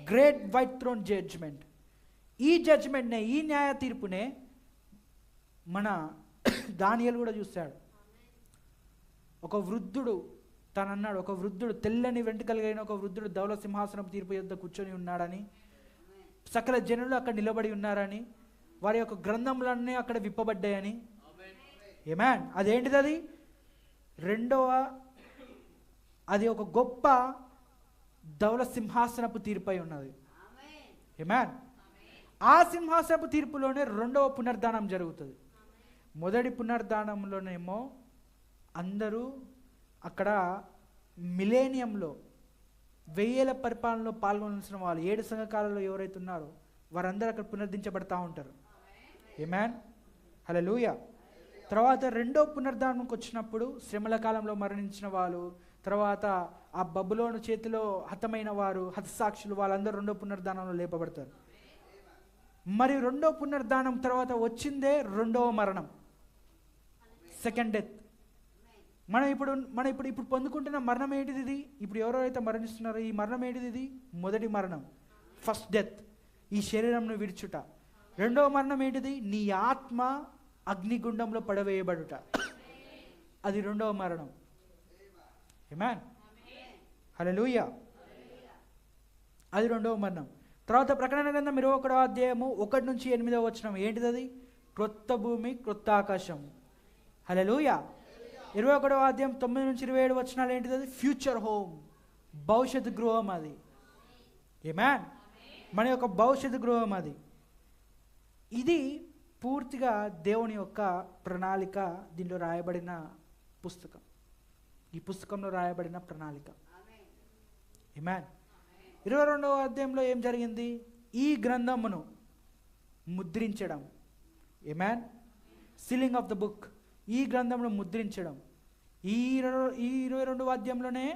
Great white throne judgment. ఈ జడ్జ్మెంట్నే, ఈ న్యాయ తీర్పునే మన దానియేలు కూడా చూశాడు. ఒక వృద్ధుడు తనన్నాడు, ఒక వృద్ధుడు తెల్లని వెంట్రుకలు కలిగిన ఒక వృద్ధుడు ధవళ సింహాసనం తీర్పు యొద్ద కూర్చొని ఉన్నాడని, సకల జనులు అక్కడ నిలబడి ఉన్నారని, వారి యొక్క గ్రంథములన్నీ అక్కడ విప్పబడ్డాయని. ఆమేన్. అదేంటిది? అది అది ఒక గొప్ప ధవళ సింహాసనపు తీర్పై ఉన్నది. ఆమేన్. ఆ సింహాసనపు తీర్పులోనే 2వ పునరుద్ధానం జరుగుతుంది. మొదటి పునరుద్ధానంలోనేమో అందరూ అక్కడ మిలేనియంలో 1000 ఏళ్ల పరిపాలనలో పాల్గొనాల్సిన వాళ్ళు 7 సంఘకాలలో ఎవరైతే ఉన్నారో వారందరూ అక్కడ పునరుద్ధరించబడతా ఉంటారు. ఆమేన్. హల్లెలూయా. తర్వాత 2వ పునరుద్ధానంకి వచ్చినప్పుడు శ్రమల కాలంలో మరణించిన వాళ్ళు, తర్వాత ఆ బబులోను చేతిలో హతమైన వారు, హతసాక్షులు, వాళ్ళందరూ 2వ పునరుద్ధానంలో లేపబడతారు. మరి 2వ పునరుద్ధానం తర్వాత వచ్చిందే 2వ మరణం, సెకండ్ డెత్. మనం ఇప్పుడు పొందుకుంటున్న మరణం ఏంటిది? ఇది ఇప్పుడు ఎవరైతే మరణిస్తున్నారో ఈ మరణం ఏంటిది? ఇది మొదటి మరణం, ఫస్ట్ డెత్, ఈ శరీరంను విడిచుట. 2వ మరణం ఏంటిది? నీ ఆత్మ అగ్నిగుండంలో పడవేయబడుట. అది 2వ మరణం. ఆమేన్. హల్లెలూయా. అది 2వ మరణం. తర్వాత ప్రకటన గ్రంథం 21వ అధ్యాయము 1 నుంచి 8వ వచనం ఏంటిది? అది క్రొత్త భూమి, క్రొత్త ఆకాశం. హల్లెలూయా. 21వ అధ్యాయం 9 నుంచి 27 వచనాలు ఏంటిది? అది ఫ్యూచర్ హోమ్, భవిష్యత్తు గృహం. అది ఆమేన్. మన యొక్క భవిష్యత్తు గృహం అది. ఇది పూర్తిగా దేవుని యొక్క ప్రణాళిక. దీనిలో రాయబడిన పుస్తకం, ఈ పుస్తకంలో రాయబడిన ప్రణాళిక. ఆమేన్. 22వ అధ్యాయంలో ఏం జరిగింది? ఈ గ్రంథమును ముద్రించడం. ఆమేన్. Sealing of the book. ఈ గ్రంథంలో ముద్రించడం. ఈ 22వ అధ్యాయంలోనే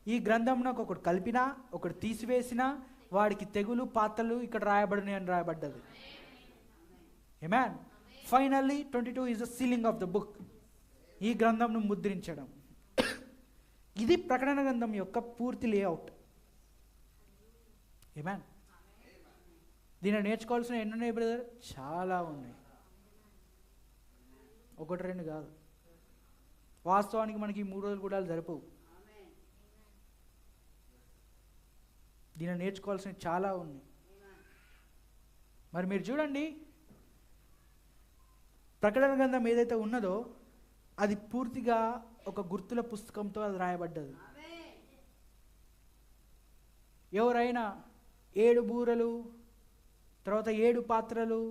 ఈ గ్రంథంలో ఒకటి కలిపినా ఒకటి తీసివేసినా వాడికి తెగులు పాత్రలు ఇక్కడ రాయబడినాయి అని రాయబడ్డది. ఆమేన్. Finally 22 is the sealing of the book. ఈ గ్రంథంను ముద్రించడం. ఇది ప్రకటన గ్రంథం యొక్క పూర్తి లేఅవుట్. ఆమేన్. దీన్ని నేర్చుకోవాల్సిన ఎన్ని ఉన్నాయి బ్రదర్? చాలా ఉన్నాయి. 1 2 కాదు. వాస్తవానికి మనకి 3 రోజులు కూడా సరిపోవు. దీన్ని నేర్చుకోవాల్సినవి చాలా ఉన్నాయి. మరి మీరు చూడండి, ప్రకటన గ్రంథం ఏదైతే ఉన్నదో అది పూర్తిగా ఒక గుర్తుల పుస్తకంతో అది రాయబడ్డది. ఎవరైనా 7 బూరలు, తర్వాత 7 పాత్రలు,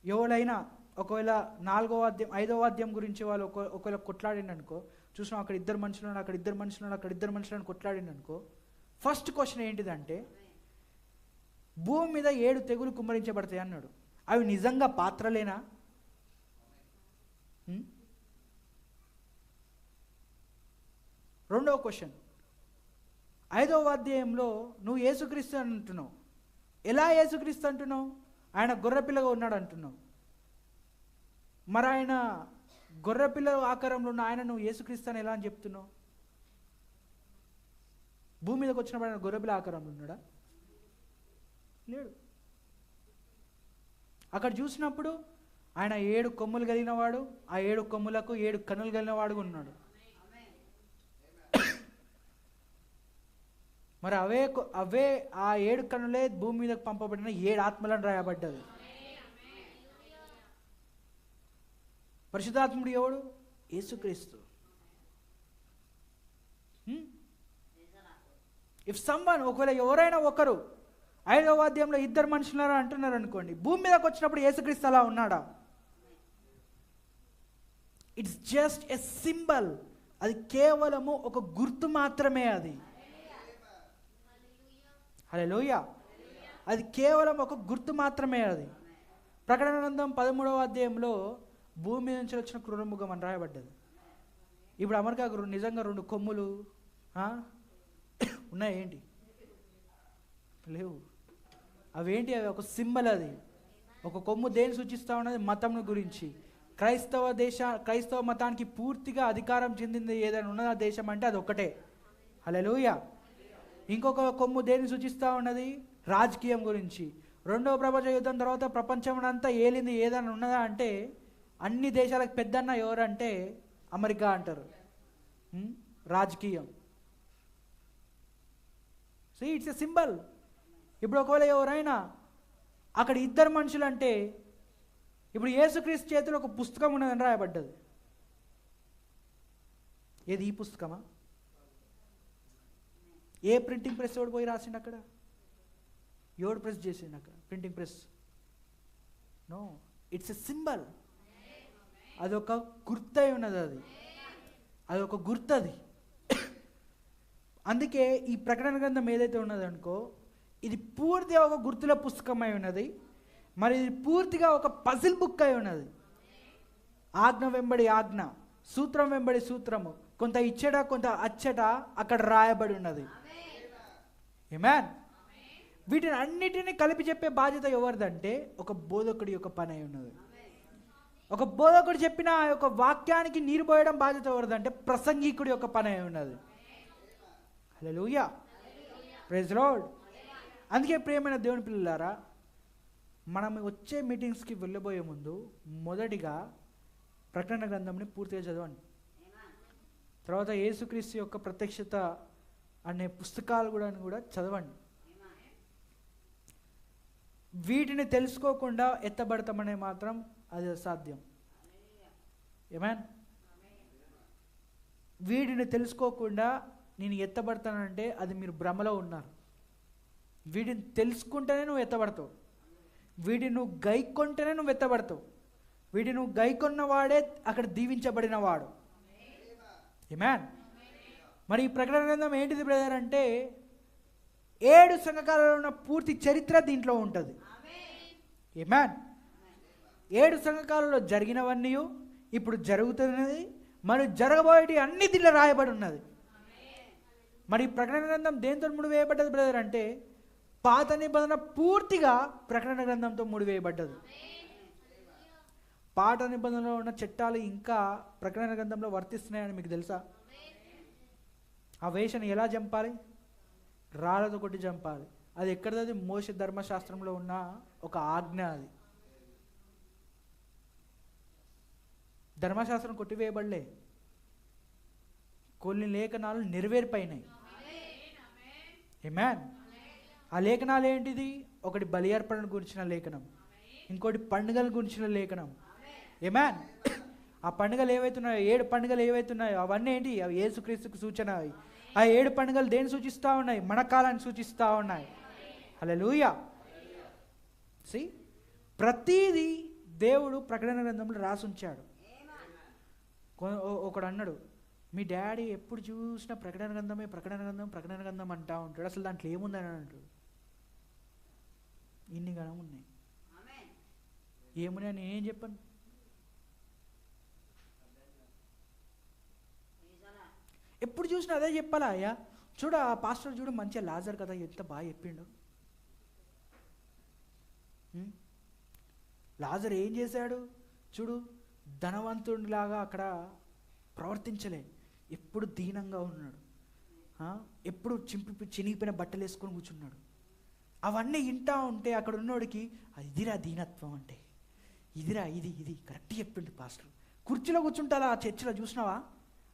ఎవరైనా ఒకవేళ 4వ అధ్యాయం 5వ అధ్యాయం గురించి వాళ్ళు ఒకవేళ కొట్లాడిండి అనుకో, చూసినా అక్కడ 2 మనుషులను, అక్కడ 2 మనుషులను, అక్కడ 2 మనుషులను కొట్లాడిండి అనుకో, ఫస్ట్ క్వశ్చన్ ఏంటిదంటే భూమి మీద 7 తెగులు కుమ్మరించబడతాయి అన్నాడు. అవి నిజంగా పాత్రలేనా? రెండవ క్వశ్చన్, 5వ అధ్యాయంలో నువ్వు యేసుక్రీస్తు అంటున్నావు. ఎలా యేసుక్రీస్తు అంటున్నావు? ఆయన గొర్రెపిల్లగా ఉన్నాడు అంటున్నావు. మరి ఆయన గొర్రెపిల్ల ఆకారంలో ఉన్న ఆయన నువ్వు యేసుక్రీస్తు అని ఎలా అని చెప్తున్నావు? భూమి మీదకి వచ్చినప్పుడు ఆయన గొర్రెపిల్ల ఆకారంలో ఉన్నాడా? లేడు. అక్కడ చూసినప్పుడు ఆయన 7 కొమ్ములు కలిగిన వాడు, ఆ 7 కొమ్ములకు 7 కన్నులు కలిగిన వాడుగా ఉన్నాడు. మరి అవే ఆ 7 కన్నులే భూమి మీదకి పంపబడిన 7 ఆత్మలను రాయబడ్డది. పరిశుద్ధాత్ముడు ఎవడు? యేసుక్రీస్తు. ఇఫ్ సమ్వన్, ఒకవేళ ఎవరైనా ఒకరు 5వ అధ్యాయంలో 2 మనుషులు అంటున్నారు అనుకోండి, భూమి మీదకి వచ్చినప్పుడు యేసుక్రీస్తు అలా ఉన్నాడా? It's just a symbol. అది కేవలము ఒక గుర్తు మాత్రమే. అది హల్లెలూయా. అది కేవలం ఒక గుర్తు మాత్రమే. అది ప్రకటన గ్రంథం 13వ అధ్యాయంలో భూమి నుంచి వచ్చిన క్రూరమృగం అని రాయబడ్డది. ఇప్పుడు అమెరికాకు నిజంగా 2 కొమ్ములు ఉన్నాయి ఏంటి? లేవు. అవేంటి? అవి ఒక సింబల్. అది ఒక కొమ్ము దేని సూచిస్తూ ఉన్నది? మతం గురించి. క్రైస్తవ మతానికి పూర్తిగా అధికారం చెందింది ఏదైనా ఉన్నదా దేశం అంటే అది ఒక్కటే. హల్లెలూయా. ఇంకొక కొమ్ము దేన్ని సూచిస్తూ ఉన్నది? రాజకీయం గురించి. 2వ ప్రపంచ యుద్ధం తర్వాత ప్రపంచం అంతా ఏలింది ఏదైనా ఉన్నదా అంటే అన్ని దేశాలకు పెద్దన్న ఎవరంటే అమెరికా అంటారు. రాజకీయం. So it's a symbol. ఇప్పుడు ఒకవేళ ఎవరైనా అక్కడ 2 మనుషులు అంటే, ఇప్పుడు యేసుక్రీస్తు చేతిలో ఒక పుస్తకం ఉన్నదని రాయబడ్డది. ఏది? ఈ పుస్తకమా? ఏ ప్రింటింగ్ ప్రెస్ ఎవడు పోయి రాసిండు అక్కడ? ఎవడు ప్రెస్ చేసిండు అక్కడ? Printing press? No, it's a symbol. అదొక గుర్తై ఉన్నది. అదొక గుర్తది. అందుకే ఈ ప్రకటన గ్రంథం ఏదైతే ఉన్నదనుకో, ఇది పూర్తిగా ఒక గుర్తుల పుస్తకం అయి ఉన్నది. మరి ఇది పూర్తిగా ఒక పజిల్ బుక్ అయి ఉన్నది. ఆజ్ఞ వెంబడి ఆజ్ఞ, సూత్రం వెంబడి సూత్రము, కొంత ఇచ్చట కొంత అచ్చట అక్కడ రాయబడి ఉన్నది. ఆమేన్. వీటిని అన్నిటినీ కలిపి చెప్పే బాధ్యత ఎవరిదంటే ఒక బోధకుడి యొక్క పని అయి ఉన్నది. ఒక బోధకుడు చెప్పిన ఆ యొక్క వాక్యానికి నీరు పోయడం బాధ్యత ఎవరిదంటే ప్రసంగికుడి యొక్క పని అయి ఉన్నది. హల్లెలూయా, ప్రైజ్ లార్డ్. అందుకే ప్రియమైన దేవుని పిల్లలారా, మనం వచ్చే మీటింగ్స్కి వెళ్ళబోయే ముందు మొదటిగా ప్రకటన గ్రంథంని పూర్తిగా చదవండి. తర్వాత యేసుక్రీస్తు యొక్క ప్రత్యక్షత అనే పుస్తకాలు కూడా చదవండి. వీటిని తెలుసుకోకుండా ఎత్తబడతామనే మాత్రం అది అసాధ్యం. ఆమేన్. వీటిని తెలుసుకోకుండా నేను ఎత్తబడతానంటే అది మీరు భ్రమలో ఉన్నారు. వీటిని తెలుసుకుంటేనే నువ్వు ఎత్తబడతావు. వీటిని నువ్వు గైకొంటేనే నువ్వు ఎత్తబడతావు. వీటిని నువ్వు గైకొన్న వాడే అక్కడ దీవించబడిన వాడు. ఆమేన్. మరి ఈ ప్రకటన గ్రంథం ఏంటిది బ్రదర్ అంటే 7 సంఘకాలలో ఉన్న పూర్తి చరిత్ర దీంట్లో ఉంటుంది. ఆమేన్. 7 సంఘకాలలో జరిగినవన్నీ, ఇప్పుడు జరుగుతున్నది, మరి జరగబోయేటి అన్ని దీంట్లో రాయబడి ఉన్నది. మరి ప్రకటన గ్రంథం దేంతో ముడివేయబడ్డది బ్రదర్ అంటే పాత నిబంధన పూర్తిగా ప్రకటన గ్రంథంతో ముడివేయబడ్డది. పాత నిబంధనలో ఉన్న చట్టాలు ఇంకా ప్రకటన గ్రంథంలో వర్తిస్తున్నాయని మీకు తెలుసా? ఆ వేషను ఎలా చంపాలి? రాళ్ళతో కొట్టి చంపాలి. అది ఎక్కడది? మోషే ధర్మశాస్త్రంలో ఉన్న ఒక ఆజ్ఞ. అది ధర్మశాస్త్రం కొట్టివేయబడలే, కొన్ని లేఖనాలు నెరవేర్పైనాయి. ఆమేన్. ఆ లేఖనాలు ఏంటిది? ఒకటి బలి అర్పణ గురించిన లేఖనం, ఇంకోటి పండుగల గురించిన లేఖనం. ఆమేన్. ఆ పండుగలు ఏవైతున్నాయో 7 పండుగలు ఏవైతున్నాయో అవన్నీ ఏంటి? అవి యేసుక్రీస్తుకు సూచన. ఆ 7 పండుగలు దేన్ని సూచిస్తూ ఉన్నాయి? మన కాలాన్ని సూచిస్తూ ఉన్నాయి. హల్లెలూయా. సి, ప్రతిదీ దేవుడు ప్రకటన గ్రంథంలో రాసి ఉంచాడు. ఒకడు అన్నాడు, మీ డాడీ ఎప్పుడు చూసినా ప్రకటన గ్రంథమే ప్రకటన గ్రంథం అంటా ఉంటాడు, అసలు దాంట్లో ఏముందని అంటాడు. ఇన్ని గణం ఉన్నాయి. ఏమున్నాయి నేనేం చెప్పాను? ఎప్పుడు చూసినా అదే చెప్పాలా? అయ్యా చూడు, ఆ పాస్టర్ చూడు మంచిగా లాజర్ కదా ఎంత బాగా చెప్పిండు. లాజర్ ఏం చేశాడు చూడు, ధనవంతుడిలాగా అక్కడ ప్రవర్తించలే, ఎప్పుడు దీనంగా ఉన్నాడు, ఎప్పుడు చినిగిపోయిన బట్టలు వేసుకొని కూర్చున్నాడు. అవన్నీ వింటా ఉంటే అక్కడ ఉన్నోడికి ఇదిరా దీనత్వం అంటే, ఇదిరా ఇది కరెక్ట్ చెప్పిండు పాస్టర్. కుర్చీలో కూర్చుంటారా ఆ చర్చిలో చూసినావా?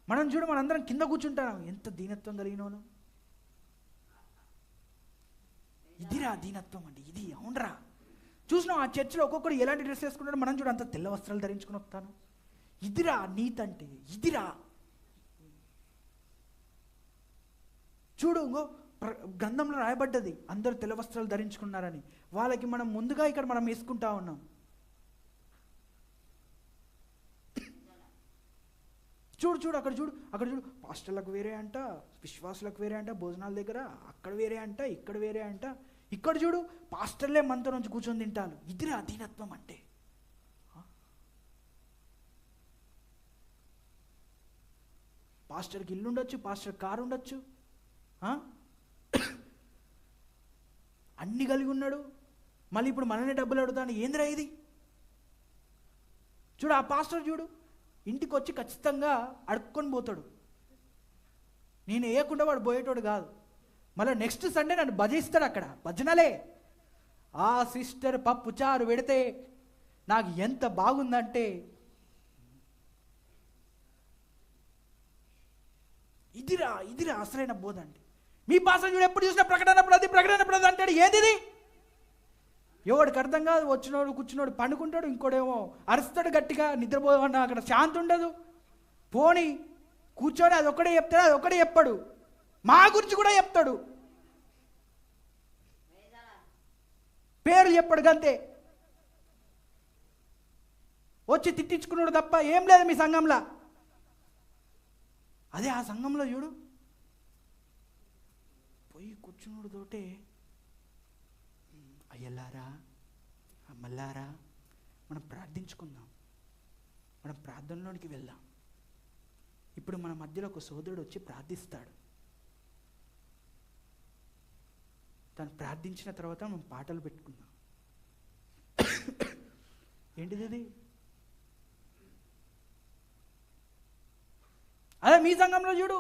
మనం చూడు, మనందరం కింద కూర్చుంటాం, ఎంత దీనత్వం కలిగిన వాళ్ళం. ఇదిరా దీనత్వం అంటే, ఇది అవునరా. చూసినాం ఆ చర్చిలో ఒక్కొక్కరు ఎలాంటి డ్రెస్ వేసుకుంటారో, మనం చూడ అంత తెల్ల వస్త్రాలు ధరించుకుని వస్తాను. ఇదిరా నీతి అంటే, ఇదిరా. చూడు ఇంకో గ్రంథంలో రాయబడ్డది, అందరూ తెల్ల వస్త్రాలు ధరించుకున్నారని. వాళ్ళకి మనం ముందుగా ఇక్కడ మనం వేసుకుంటా ఉన్నాం. చూడు చూడు అక్కడ చూడు, అక్కడ చూడు, పాస్టర్లకు వేరే అంట, విశ్వాసులకు వేరే అంట, భోజనాల దగ్గర అక్కడ వేరే అంట, ఇక్కడ వేరే అంట. ఇక్కడ చూడు పాస్టర్లే మనతో నుంచి కూర్చొని తింటారు. ఇదిరా అధీనత్వం అంటే. పాస్టర్కి ఇల్లు ఉండొచ్చు, పాస్టర్ కారు ఉండొచ్చు, అన్ని కలిగి ఉన్నాడు, మళ్ళీ ఇప్పుడు మననే డబ్బులు అడుగుతాను. ఏందిరా ఇది? చూడు ఆ పాస్టర్ చూడు, ఇంటికి వచ్చి ఖచ్చితంగా అడుక్కొని పోతాడు. నేను వేయకుండా వాడు పోయేటోడు కాదు. మళ్ళీ నెక్స్ట్ సండే నన్ను భజిస్తాడు. అక్కడ భజనలే. ఆ సిస్టర్ పప్పు చారు పెడితే నాకు ఎంత బాగుందంటే, ఇదిరా ఇదిరా అసలైన బోధ అంటే. మీ పాస్టర్ చూడు ఎప్పుడు చూసినా ప్రకటన ప్రతి అంటాడు. ఏది? ఎవడికి అర్థం కాదు. వచ్చినోడు కూర్చున్నాడు పండుకుంటాడు, ఇంకోడేమో అరుస్తాడు గట్టిగా, నిద్రపోవన్నా అక్కడ శాంతి ఉండదు. పోని కూర్చొని అది ఒకటే చెప్తాడు, అది ఒకటే చెప్పాడు, మా గురించి కూడా చెప్తాడు, పేరు చెప్పాడు గంతే. వచ్చి తిట్టించుకున్నాడు తప్ప ఏం లేదు మీ సంఘంలో. అదే ఆ సంఘంలో చూడు పోయి కూర్చున్నాడు తోటే, అయ్యలారా అమ్మలారా మనం ప్రార్థించుకుందాం, మనం ప్రార్థనలోనికి వెళ్దాం. ఇప్పుడు మన మధ్యలో ఒక సోదరుడు వచ్చి ప్రార్థిస్తాడు. తను ప్రార్థించిన తర్వాత మనం పాటలు పెట్టుకుందాం. ఏంటిది? అదే మీ సంఘంలో చూడు,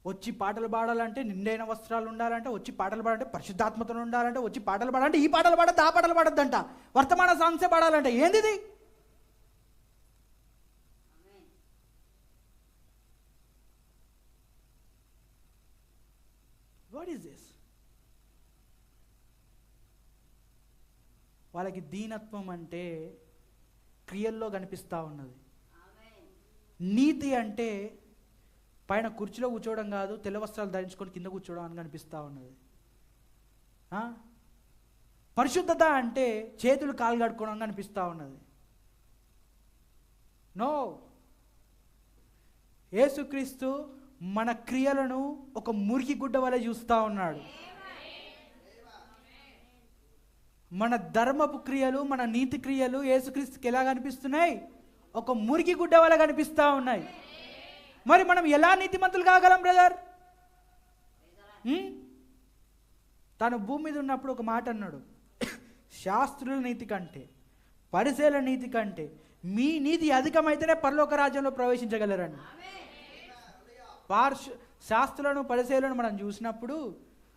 వచ్చి పాటలు పాడాలంటే నిండైన వస్త్రాలు ఉండాలంటే, వచ్చి పాటలు పాడాలంటే పరిశుద్ధాత్మతో ఉండాలంటే, వచ్చి పాటలు పాడాలంటే ఈ పాటలు పాడద్దు ఆ పాటలు పాడద్దంట, వర్తమాన సాంగ్సే పాడాలంటే. ఏంది? What is this? వాళ్ళకి దీనత్వం అంటే క్రియల్లో కనిపిస్తూ ఉన్నది. నీతి అంటే పైన కుర్చీలో కూర్చోవడం కాదు, తెల్ల వస్త్రాలు ధరించుకొని కింద కూర్చోవడం అని కనిపిస్తూ ఉన్నది. పరిశుద్ధత అంటే చేతులు కాలు కడుక్కోవడం కనిపిస్తూ ఉన్నది. నో, యేసుక్రీస్తు మన క్రియలను ఒక మురికి గుడ్డ వలె చూస్తూ ఉన్నాడు. మన ధర్మపు క్రియలు, మన నీతి క్రియలు యేసుక్రీస్తుకి ఎలా కనిపిస్తున్నాయి? ఒక మురికి గుడ్డ వలె కనిపిస్తూ ఉన్నాయి. మరి మనం ఎలా నీతిమంతులు కాగలం బ్రదర్? తను భూమి మీద ఉన్నప్పుడు ఒక మాట అన్నాడు, శాస్త్రుల నీతి కంటే పరిసయ్యుల నీతి కంటే మీ నీతి అధికమైతేనే పరలోక రాజ్యంలో ప్రవేశించగలరని. శాస్త్రులను పరిసయ్యులను మనం చూసినప్పుడు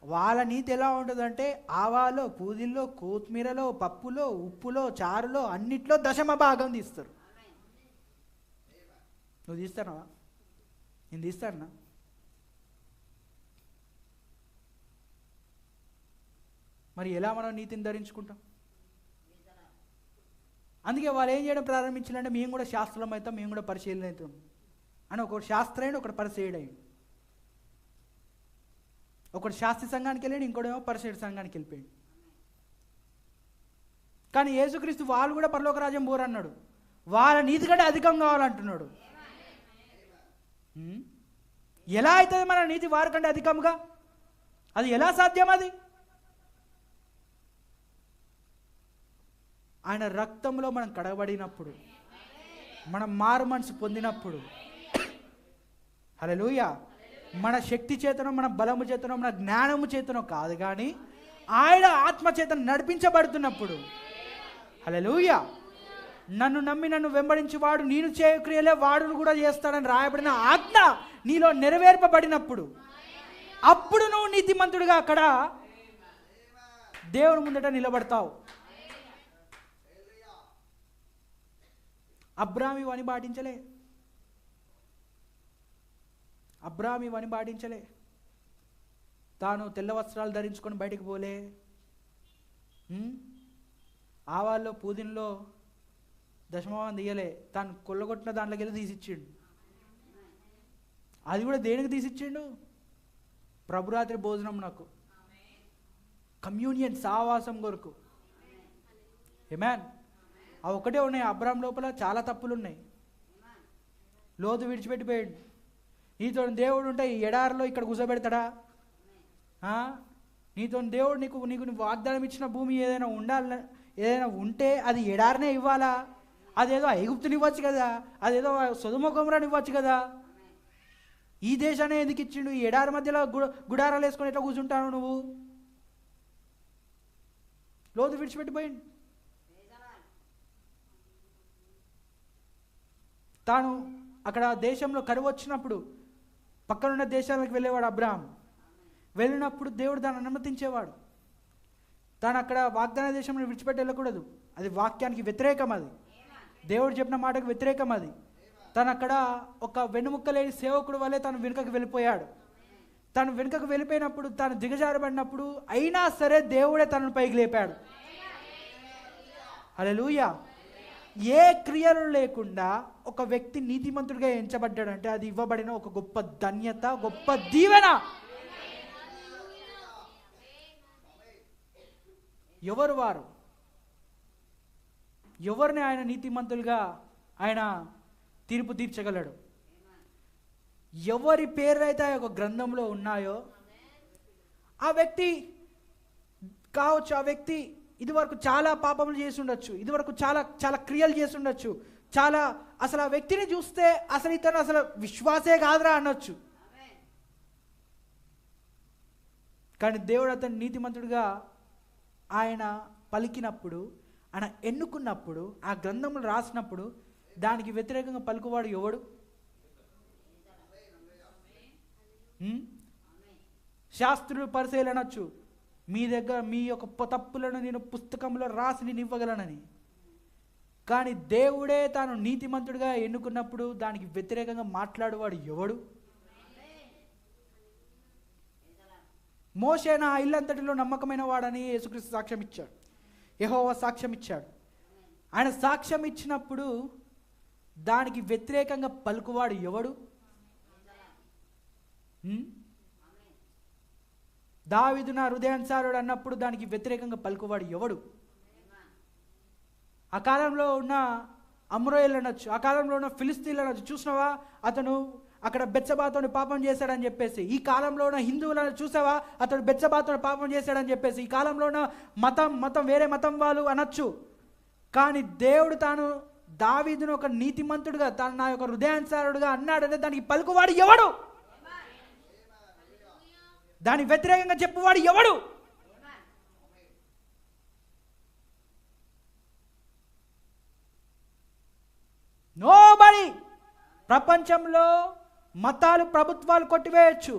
వాళ్ళ నీతి ఎలా ఉంటుందంటే, ఆవాలో, పూదిల్లో, కొత్తిమీరలో, పప్పులో, ఉప్పులో, చారులో అన్నిట్లో దశమ భాగం తీస్తారు. నువ్వు తీస్తానా? నేను తీస్తానా? మరి ఎలా మనం నీతిని ధరించుకుంటాం? అందుకే వాళ్ళు ఏం చేయడం ప్రారంభించాలంటే, మేము కూడా శాస్త్రం అవుతాం, మేము కూడా పరిశీలన అవుతాం అని. ఒకటి శాస్త్రయుడు, ఒకటి పరిశీయుడయ్యాడు. ఒకటి శాస్త్రి సంఘానికి వెళ్ళాడు, ఇంకోటేమో పరిశీయుడు సంఘానికి వెళ్ళిపోయాడు. కానీ యేసుక్రీస్తు వాళ్ళు కూడా పరలోక రాజ్యం పోరు అన్నాడు. వాళ్ళ నీతి కంటే అధికం కావాలంటున్నాడు. ఎలా అవుతుంది మన నీతి వారికంటే అధికంగా? అది ఎలా సాధ్యం? అది ఆయన రక్తంలో మనం కడగబడినప్పుడు, మనం మారు మనసు పొందినప్పుడు, హల్లెలూయా, మన శక్తి చేతనో మన బలము చేతనో మన జ్ఞానము చేతనో కాదు, కానీ ఆయన ఆత్మ చేత నడిపించబడుతున్నప్పుడు, హల్లెలూయా, నన్ను నమ్మి నన్ను వెంబడించి వాడు నేను చేయు క్రియలే వాడును కూడా చేస్తాడని రాయబడిన ఆజ్ఞ నీలో నెరవేర్పబడినప్పుడు, అప్పుడు నువ్వు నీతిమంతుడిగా అక్కడ దేవుని ముందట నిలబడతావు. అబ్రాహాము ఇవన్నీ పాటించలే. అబ్రాహాము ఇవన్నీ పాటించలే. తాను తెల్ల వస్త్రాలు ధరించుకొని బయటికి పోలే. ఆవాల్లో పూదినలో దశమభాగం తీయలే, తాను కొల్లగొట్టిన దాంట్లోకి వెళ్ళి తీసిచ్చిండు. అది కూడా దేనికి తీసిచ్చిండు? ప్రభురాత్రి భోజనం, నాకు కమ్యూనియన్ సావాసం కొరకు. ఆమేన్. అవి ఒకటే ఉన్నాయి. అబ్రాహాం లోపల చాలా తప్పులు ఉన్నాయి. లోతు విడిచిపెట్టిపోయాడు. నీతో దేవుడు ఉంటే ఈ ఎడారిలో ఇక్కడ కూర్చోబెడతాడా? నీతో దేవుడు నీకు వాగ్దానం ఇచ్చిన భూమి ఏదైనా ఉండాలి, ఏదైనా ఉంటే అది ఎడారినే ఇవ్వాలా? అదేదో ఐగుప్తుని ఇవ్వచ్చు కదా, అదేదో సొదొమ గొమొర్రాని ఇవ్వచ్చు కదా. ఈ దేశాన్ని ఎందుకు ఇచ్చిండు? ఈ ఎడారి మధ్యలో గుడారాలు వేసుకొని ఎట్లా కూర్చుంటాను నువ్వు? లోతు విడిచిపెట్టిపోయింది. తాను అక్కడ దేశంలో కరువు వచ్చినప్పుడు పక్కనున్న దేశాలకు వెళ్ళేవాడు అబ్రాహాం. వెళ్ళినప్పుడు దేవుడు దాన్ని అనుమతించేవాడు. తాను అక్కడ వాగ్దాన దేశంలో విడిచిపెట్టి వెళ్ళకూడదు, అది వాక్యానికి వ్యతిరేకం, అది దేవుడు చెప్పిన మాటకు వ్యతిరేకం. అది తను అక్కడ ఒక వెన్నుముక్క లేని సేవకుడు వల్లే తను వెనుకకు వెళ్ళిపోయాడు. తను వెనుకకు వెళ్ళిపోయినప్పుడు, తాను దిగజారబడినప్పుడు అయినా సరే దేవుడే తనను పైకి లేపాడు. హల్లెలూయా. ఏ క్రియలు లేకుండా ఒక వ్యక్తి నీతిమంతుడిగా ఎంచబడ్డాడంటే అది ఇవ్వబడిన ఒక గొప్ప ధన్యత, గొప్ప దీవెన. ఎవరు వారు? ఎవరిని ఆయన నీతిమంతులుగా ఆయన తీర్పు తీర్చగలడు? ఎవరి పేర్లైతే ఆ యొక్క గ్రంథంలో ఉన్నాయో ఆ వ్యక్తి కావచ్చు. ఆ వ్యక్తి ఇదివరకు చాలా పాపములు చేసి ఉండొచ్చు, ఇదివరకు చాలా చాలా క్రియలు చేసి ఉండొచ్చు, చాలా అసలు ఆ వ్యక్తిని చూస్తే అసలు ఇతను అసలు విశ్వాసే కాదురా అనొచ్చు. కానీ దేవుడు అతను నీతిమంతుడిగా ఆయన పలికినప్పుడు, ఆయన ఎన్నుకున్నప్పుడు, ఆ గ్రంథములు రాసినప్పుడు దానికి వ్యతిరేకంగా పలుకువాడు ఎవడు? శాస్త్రులు పరిశీలన అనొచ్చు, మీ దగ్గర మీ యొక్క తప్పులను నేను పుస్తకంలో రాసి నేను ఇవ్వగలనని. కానీ దేవుడే తాను నీతిమంతుడిగా ఎన్నుకున్నప్పుడు దానికి వ్యతిరేకంగా మాట్లాడేవాడు ఎవడు? మోషే నా ఇల్లంతటిలో నమ్మకమైన వాడని యేసుక్రీస్తు సాక్ష్యం ఇచ్చాడు, యెహోవా సాక్ష్యం ఇచ్చాడు. ఆయన సాక్ష్యం ఇచ్చినప్పుడు దానికి వ్యతిరేకంగా పలుకువాడు ఎవడు? దావీదు నా హృదయానుసారుడు అన్నప్పుడు దానికి వ్యతిరేకంగా పలుకువాడు ఎవడు? ఆ కాలంలో ఉన్న అమ్రోయేలు అనొచ్చు, ఆ కాలంలో ఉన్న ఫిలిస్తీన్లు అనొచ్చు, చూసినావా అతను అక్కడ బెత్షెబాతో పాపం చేశాడని చెప్పేసి. ఈ కాలంలో ఉన్న హిందువులను చూసావా అతడు బెత్షెబాతో పాపం చేశాడని చెప్పేసి. ఈ కాలంలో ఉన్న మతం వేరే మతం వాళ్ళు అనొచ్చు. కానీ దేవుడు తాను దావీదును ఒక నీతిమంతుడుగా, తాను నా యొక్క హృదయానుసారుడుగా అన్నాడంటే దానికి పలుకువాడు ఎవడు? దానికి వ్యతిరేకంగా చెప్పువాడు ఎవడు? నోబడి. ప్రపంచంలో మతాలు, ప్రభుత్వాలు కొట్టివేయచ్చు,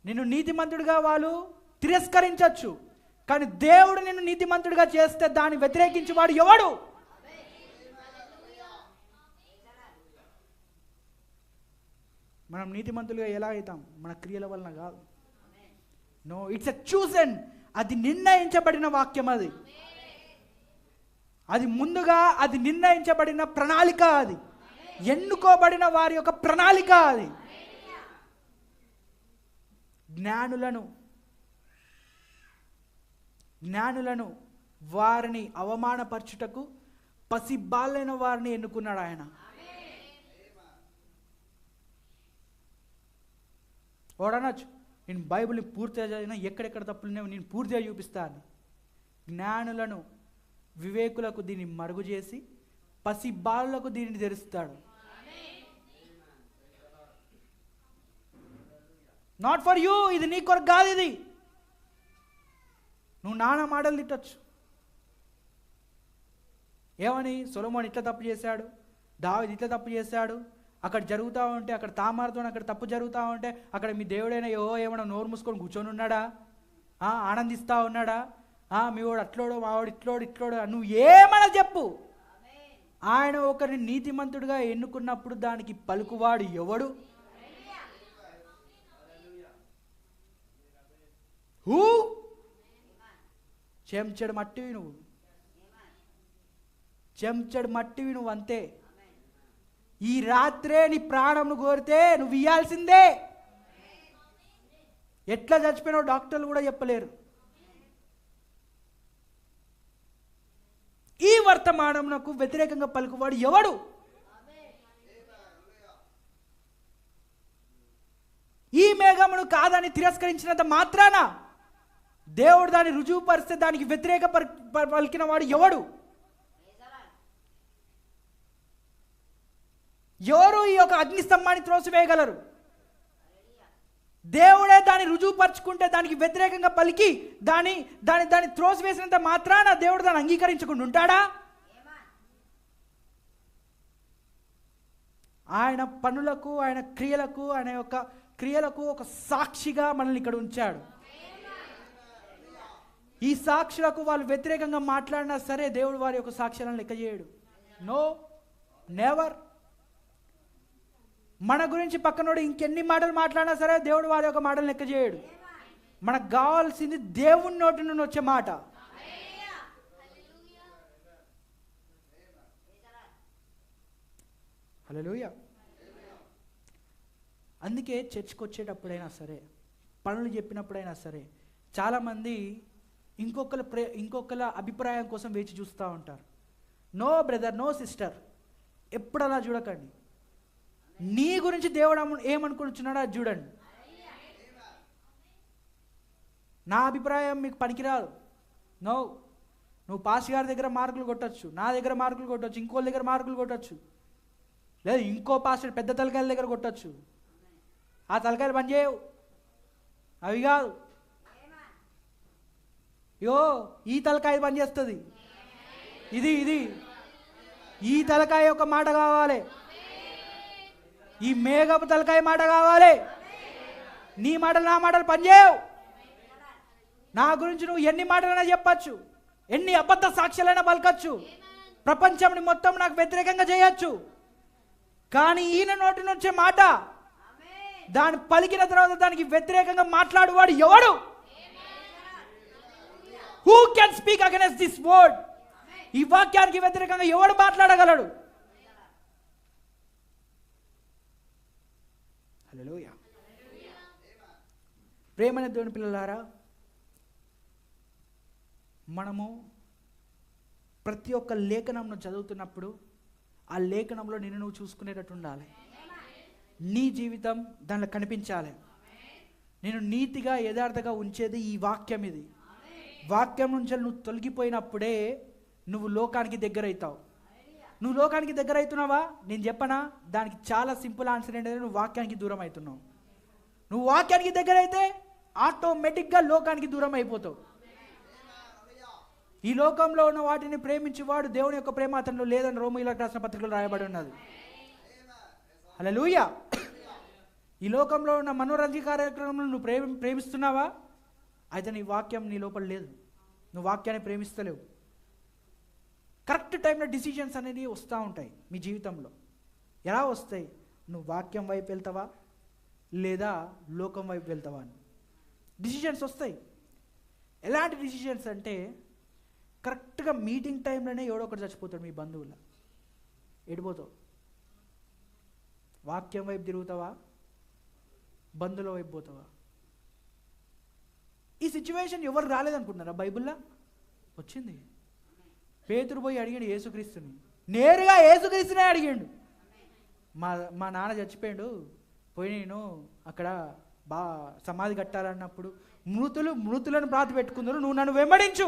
నిన్ను నీతిమంతుడిగా వాళ్ళు తిరస్కరించవచ్చు, కానీ దేవుడు నిన్ను నీతిమంతుడిగా చేస్తే దాన్ని వ్యతిరేకించి వాడు ఎవడు? మనం నీతిమంతులుగా ఎలా అవుతాం? మన క్రియల వలన కాదు. నో, ఇట్స్ ఎ చూసెన్, అది నిర్ణయించబడిన వాక్యం. అది ముందుగా అది నిర్ణయించబడిన ప్రణాళిక, అది ఎన్నుకోబడిన వారి యొక్క ప్రణాళిక. అది జ్ఞానులను వారిని అవమానపరచుటకు పసిబాలైన వారిని ఎన్నుకున్నాడు ఆయన. వాడనొచ్చు, నేను బైబిల్ని పూర్తిగా చదివినా ఎక్కడెక్కడ తప్పులున్నాయో నేను పూర్తిగా చూపిస్తాను. జ్ఞానులను, వివేకులకు దీన్ని మరుగు చేసి పసిబాలులకు దీనిని తెరుస్తాడు. నాట్ ఫర్ యూ, ఇది నీ కొరకు కాదు. ఇది నువ్వు నానా మాటలు తిట్టచ్చు. ఏమని? సొలొమోను ఇట్లా తప్పు చేశాడు, దావీదు ఇట్లా తప్పు చేశాడు, అక్కడ జరుగుతూ ఉంటే, అక్కడ తామారుతో అక్కడ తప్పు జరుగుతూ ఉంటే అక్కడ మీ దేవుడైన యెహోవా ఏమైనా నోరు మూసుకొని కూర్చొని ఉన్నాడా? ఆనందిస్తూ ఉన్నాడా? మీ వాడు అట్లోడు, మా వాడు ఇట్లోడు నువ్వు ఏమైనా చెప్పు. ఆయన ఒకరిని నీతిమంతుడిగా ఎన్నుకున్నప్పుడు దానికి పలుకువాడు ఎవడు? హూ? చెంచడు మట్టివి నువ్వు, చెంచడు మట్టివి నువ్వు, అంతే. ఈ రాత్రే నీ ప్రాణంను కోరితే నువ్వు ఇయ్యాల్సిందే. ఎట్లా చచ్చిపోయినావు డాక్టర్లు కూడా చెప్పలేరు. ఈ వర్తమానమునకు వ్యతిరేకంగా పలుకువాడు ఎవడు? ఈ మేఘమును కాదని తిరస్కరించినంత మాత్రాన దేవుడు దాన్ని రుజువుపరిస్తే దానికి వ్యతిరేక పలికిన వాడు ఎవడు? ఎవరు ఈ యొక్క అగ్నిస్తంభాన్ని త్రోసివేయగలరు? దేవుడే దాన్ని రుజువుపరుచుకుంటే దానికి వ్యతిరేకంగా పలికి దాన్ని త్రోసివేసినంత మాత్రాన దేవుడు దాన్ని అంగీకరించకుండా ఉంటాడా? ఆయన పనులకు, ఆయన క్రియలకు, ఆయన యొక్క క్రియలకు ఒక సాక్షిగా మనల్ని ఇక్కడ ఉంచాడు. ఈ సాక్షులకు వాళ్ళు వ్యతిరేకంగా మాట్లాడినా సరే దేవుడు వారి యొక్క సాక్ష్యాలను లెక్క చేయడు. No, never. మన గురించి పక్కనోడు ఇంకెన్ని మాటలు మాట్లాడినా సరే దేవుడు వారి యొక్క మాటలు లెక్క చేయడు. మనకు కావాల్సింది దేవుని నోటి నుండి వచ్చే మాట. హల్లెలూయా. అందుకే చర్చ్కి వచ్చేటప్పుడైనా సరే, పనులు చెప్పినప్పుడైనా సరే, చాలామంది ఇంకొకల అభిప్రాయం కోసం వేచి చూస్తూ ఉంటారు. నో బ్రదర్, నో సిస్టర్, ఎప్పుడు అలా చూడకండి. నీ గురించి దేవుడు ఏమనుకుంటున్నాడో అది చూడండి. నా అభిప్రాయం మీకు పనికిరాదు. నో, నువ్వు పాస్ గారి దగ్గర మార్కులు కొట్టచ్చు, నా దగ్గర మార్కులు కొట్టచ్చు, ఇంకోళ్ళ దగ్గర మార్కులు కొట్టచ్చు, లేదు ఇంకో పాస్టర్ పెద్ద తలకాయల దగ్గర కొట్టచ్చు. ఆ తలకాయలు పనిచేయవు, అవి కాదు. ఈ తలకాయ పనిచేస్తుంది. ఇది ఈ తలకాయ యొక్క మాట కావాలి, ఈ మేఘపు తలకాయ మాట కావాలి. నీ మాటలు నా మాటలు పనిచేయవు. నా గురించి నువ్వు ఎన్ని మాటలైనా చెప్పచ్చు, ఎన్ని అబద్ధ సాక్ష్యాలైనా పలకచ్చు, ప్రపంచంని మొత్తం నాకు వ్యతిరేకంగా చేయొచ్చు, కానీ ఈయన నోటి నుంచే మాట, దాన్ని పలికిన తర్వాత దానికి వ్యతిరేకంగా మాట్లాడువాడు ఎవడు? Who can speak against this word? ఈ వాక్యానికి వ్యతిరేకంగా ఎవడు మాట్లాడగలడు? హల్లెలూయా. ప్రేమైన దేవుని పిల్లలారా, మనము ప్రతి ఒక్క లేఖనంను చదువుతున్నప్పుడు ఆ లేఖనంలో నిన్ను నువ్వు చూసుకునేటట్టు ఉండాలి. నీ జీవితం దానిలో కనిపించాలి. నేను నీతిగా యథార్థంగా ఉంచేది ఈ వాక్యం. ఇది వాక్యం నుంచి నువ్వు తొలగిపోయినప్పుడే నువ్వు లోకానికి దగ్గర అవుతావు. నువ్వు లోకానికి దగ్గర అవుతున్నావా? నేను చెప్పనా, దానికి చాలా సింపుల్ ఆన్సర్ ఏంటంటే నువ్వు వాక్యానికి దూరం అవుతున్నావు. నువ్వు వాక్యానికి దగ్గర అయితే ఆటోమేటిక్గా లోకానికి దూరం అయిపోతావు. ఈ లోకంలో ఉన్న వాటిని ప్రేమించేవాడు దేవుని యొక్క ప్రేమ అతనిలో లేదని రోమీయులకు రాసిన పత్రికలో రాయబడి ఉన్నది. హల్లెలూయా. ఈ లోకంలో ఉన్న మనోరంజన కార్యక్రమాలను నువ్వు ప్రేమిస్తున్నావా? అయితే నీ వాక్యం నీ లోపల లేదు, నువ్వు వాక్యాన్ని ప్రేమిస్తలేవు. కరెక్ట్ టైంలో డిసిషన్స్ అనేది వస్తూ ఉంటాయి మీ జీవితంలో. ఎలా వస్తాయి? నువ్వు వాక్యం వైపు వెళ్తావా లేదా లోకం వైపు వెళ్తావా అని డిసిషన్స్ వస్తాయి. ఎలాంటి డిసిషన్స్ అంటే, కరెక్ట్గా మీటింగ్ టైంలోనే ఎవడో ఒకటి చచ్చిపోతాడు మీ బంధువుల, ఎడిపోతావు. వాక్యం వైపు తిరుగుతావా, బంధువుల వైపు పోతావా? ఈ సిచ్యువేషన్ ఎవరు రాలేదనుకుంటున్నారా? బైబిల్లో వచ్చింది. పేతురు పోయి అడిగాడు యేసుక్రీస్తుని, నేరుగా యేసుక్రీస్తునే అడిగాడు. మా నాన్న చచ్చిపోయాడు, పోయి నేను అక్కడ సమాధి కట్టాలన్నప్పుడు మృతులను ప్రాతి పెట్టుకుందరు, నువ్వు నన్ను వెంబడించు.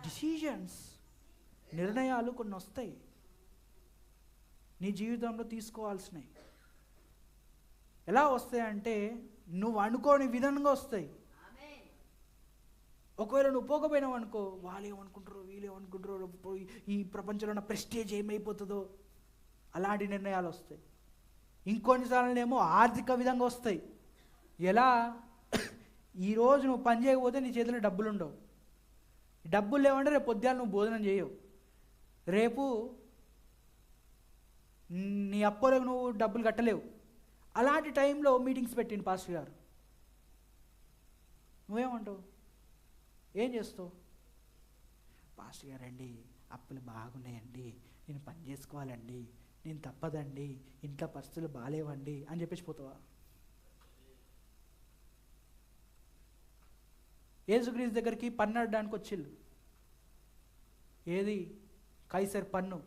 డిసిజన్స్, నిర్ణయాలు కొన్ని వస్తాయి నీ జీవితంలో తీసుకోవాల్సినవి. ఎలా వస్తాయంటే నువ్వు అనుకోని విధంగా వస్తాయి. ఒకవేళ నువ్వు పోకపోయినావు అనుకో, వాళ్ళేమనుకుంటారో వీళ్ళేమనుకుంటారో, ఈ ప్రపంచంలో ఉన్న ప్రెస్టేజ్ ఏమైపోతుందో, అలాంటి నిర్ణయాలు వస్తాయి. ఇంకొన్నిసార్లు ఆర్థిక విధంగా వస్తాయి. ఎలా? ఈరోజు నువ్వు పని చేయకపోతే నీ చేతిలో డబ్బులు ఉండవు. డబ్బులు లేవంటే రేపు పొద్దున్న నువ్వు భోజనం చేయవు. రేపు నీ అప్పులకు నువ్వు డబ్బులు కట్టలేవు. అలాంటి టైంలో మీటింగ్స్ పెట్టిండు పాస్టర్ గారు. నువ్వేమంటావు? ఏం చేస్తావు? పాస్టర్ గారు అండి అప్పులు బాగున్నాయండి, నేను పని చేసుకోవాలండి, నేను తప్పదండి, ఇంట్లో పరిస్థితులు బాగాలేవండి అని చెప్పేసి పోతావా? యేసుక్రీస్తు దగ్గరికి పన్ను అడడానికి వచ్చిళ్ళు. ఏది? కైసర్ పన్ను.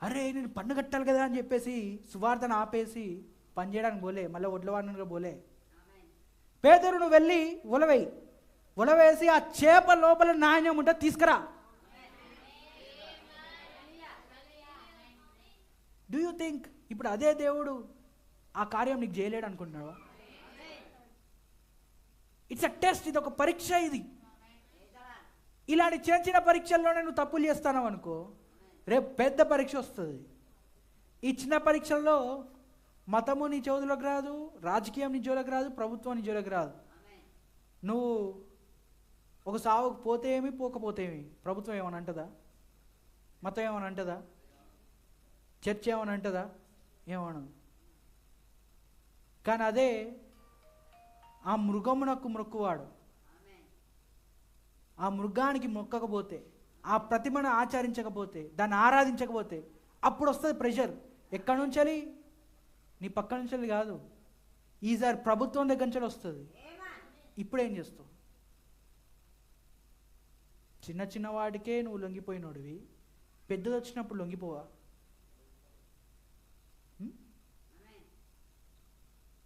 అరే నేను పన్ను కట్టాలి కదా అని చెప్పేసి సువార్తను ఆపేసి పని చేయడానికి పోలే, మళ్ళీ ఒడ్లవాడిగా పోలే. పేదరు నువ్వు వెళ్ళి ఉలవేయి, ఉలవేసి ఆ చేప లోపల నాణ్యం ఉంటే తీసుకురా. డూ యూ థింక్ ఇప్పుడు అదే దేవుడు ఆ కార్యం నీకు చేయలేడు అనుకుంటున్నావా? ఇట్స్ అ టెస్ట్, ఇది ఒక పరీక్ష. ఇది ఇలాంటి చిన్న చిన్న పరీక్షల్లోనే నువ్వు తప్పులు చేస్తావు అనుకో, రేపు పెద్ద పరీక్ష వస్తుంది. ఈ చిన్న పరీక్షల్లో మతము నీ చెవులకు రాదు, రాజకీయం నీ చెవులకు రాదు, ప్రభుత్వం నీ చెవులకు రాదు. నువ్వు ఒక సావుకు పోతే ఏమి, పోకపోతే ఏమి, ప్రభుత్వం ఏమని అంటదా? మతం ఏమని అంటదా? చర్చ్ ఏమని అంటదా? ఏమనదు. కానీ అదే ఆ మృగమునకు మొక్కువాడు, ఆ మృగానికి మొక్కకపోతే, ఆ ప్రతిమను ఆచరించకపోతే, దాన్ని ఆరాధించకపోతే అప్పుడు వస్తుంది ప్రెషర్. ఎక్కడి నుంచి? నీ పక్క నుంచి కాదు, ఈసారి ప్రభుత్వం దగ్గర నుంచి వస్తుంది. ఇప్పుడేం చేస్తావు? చిన్న చిన్న వాటికే నువ్వు లొంగిపోయినోడివి, పెద్దది వచ్చినప్పుడు లొంగిపోవా?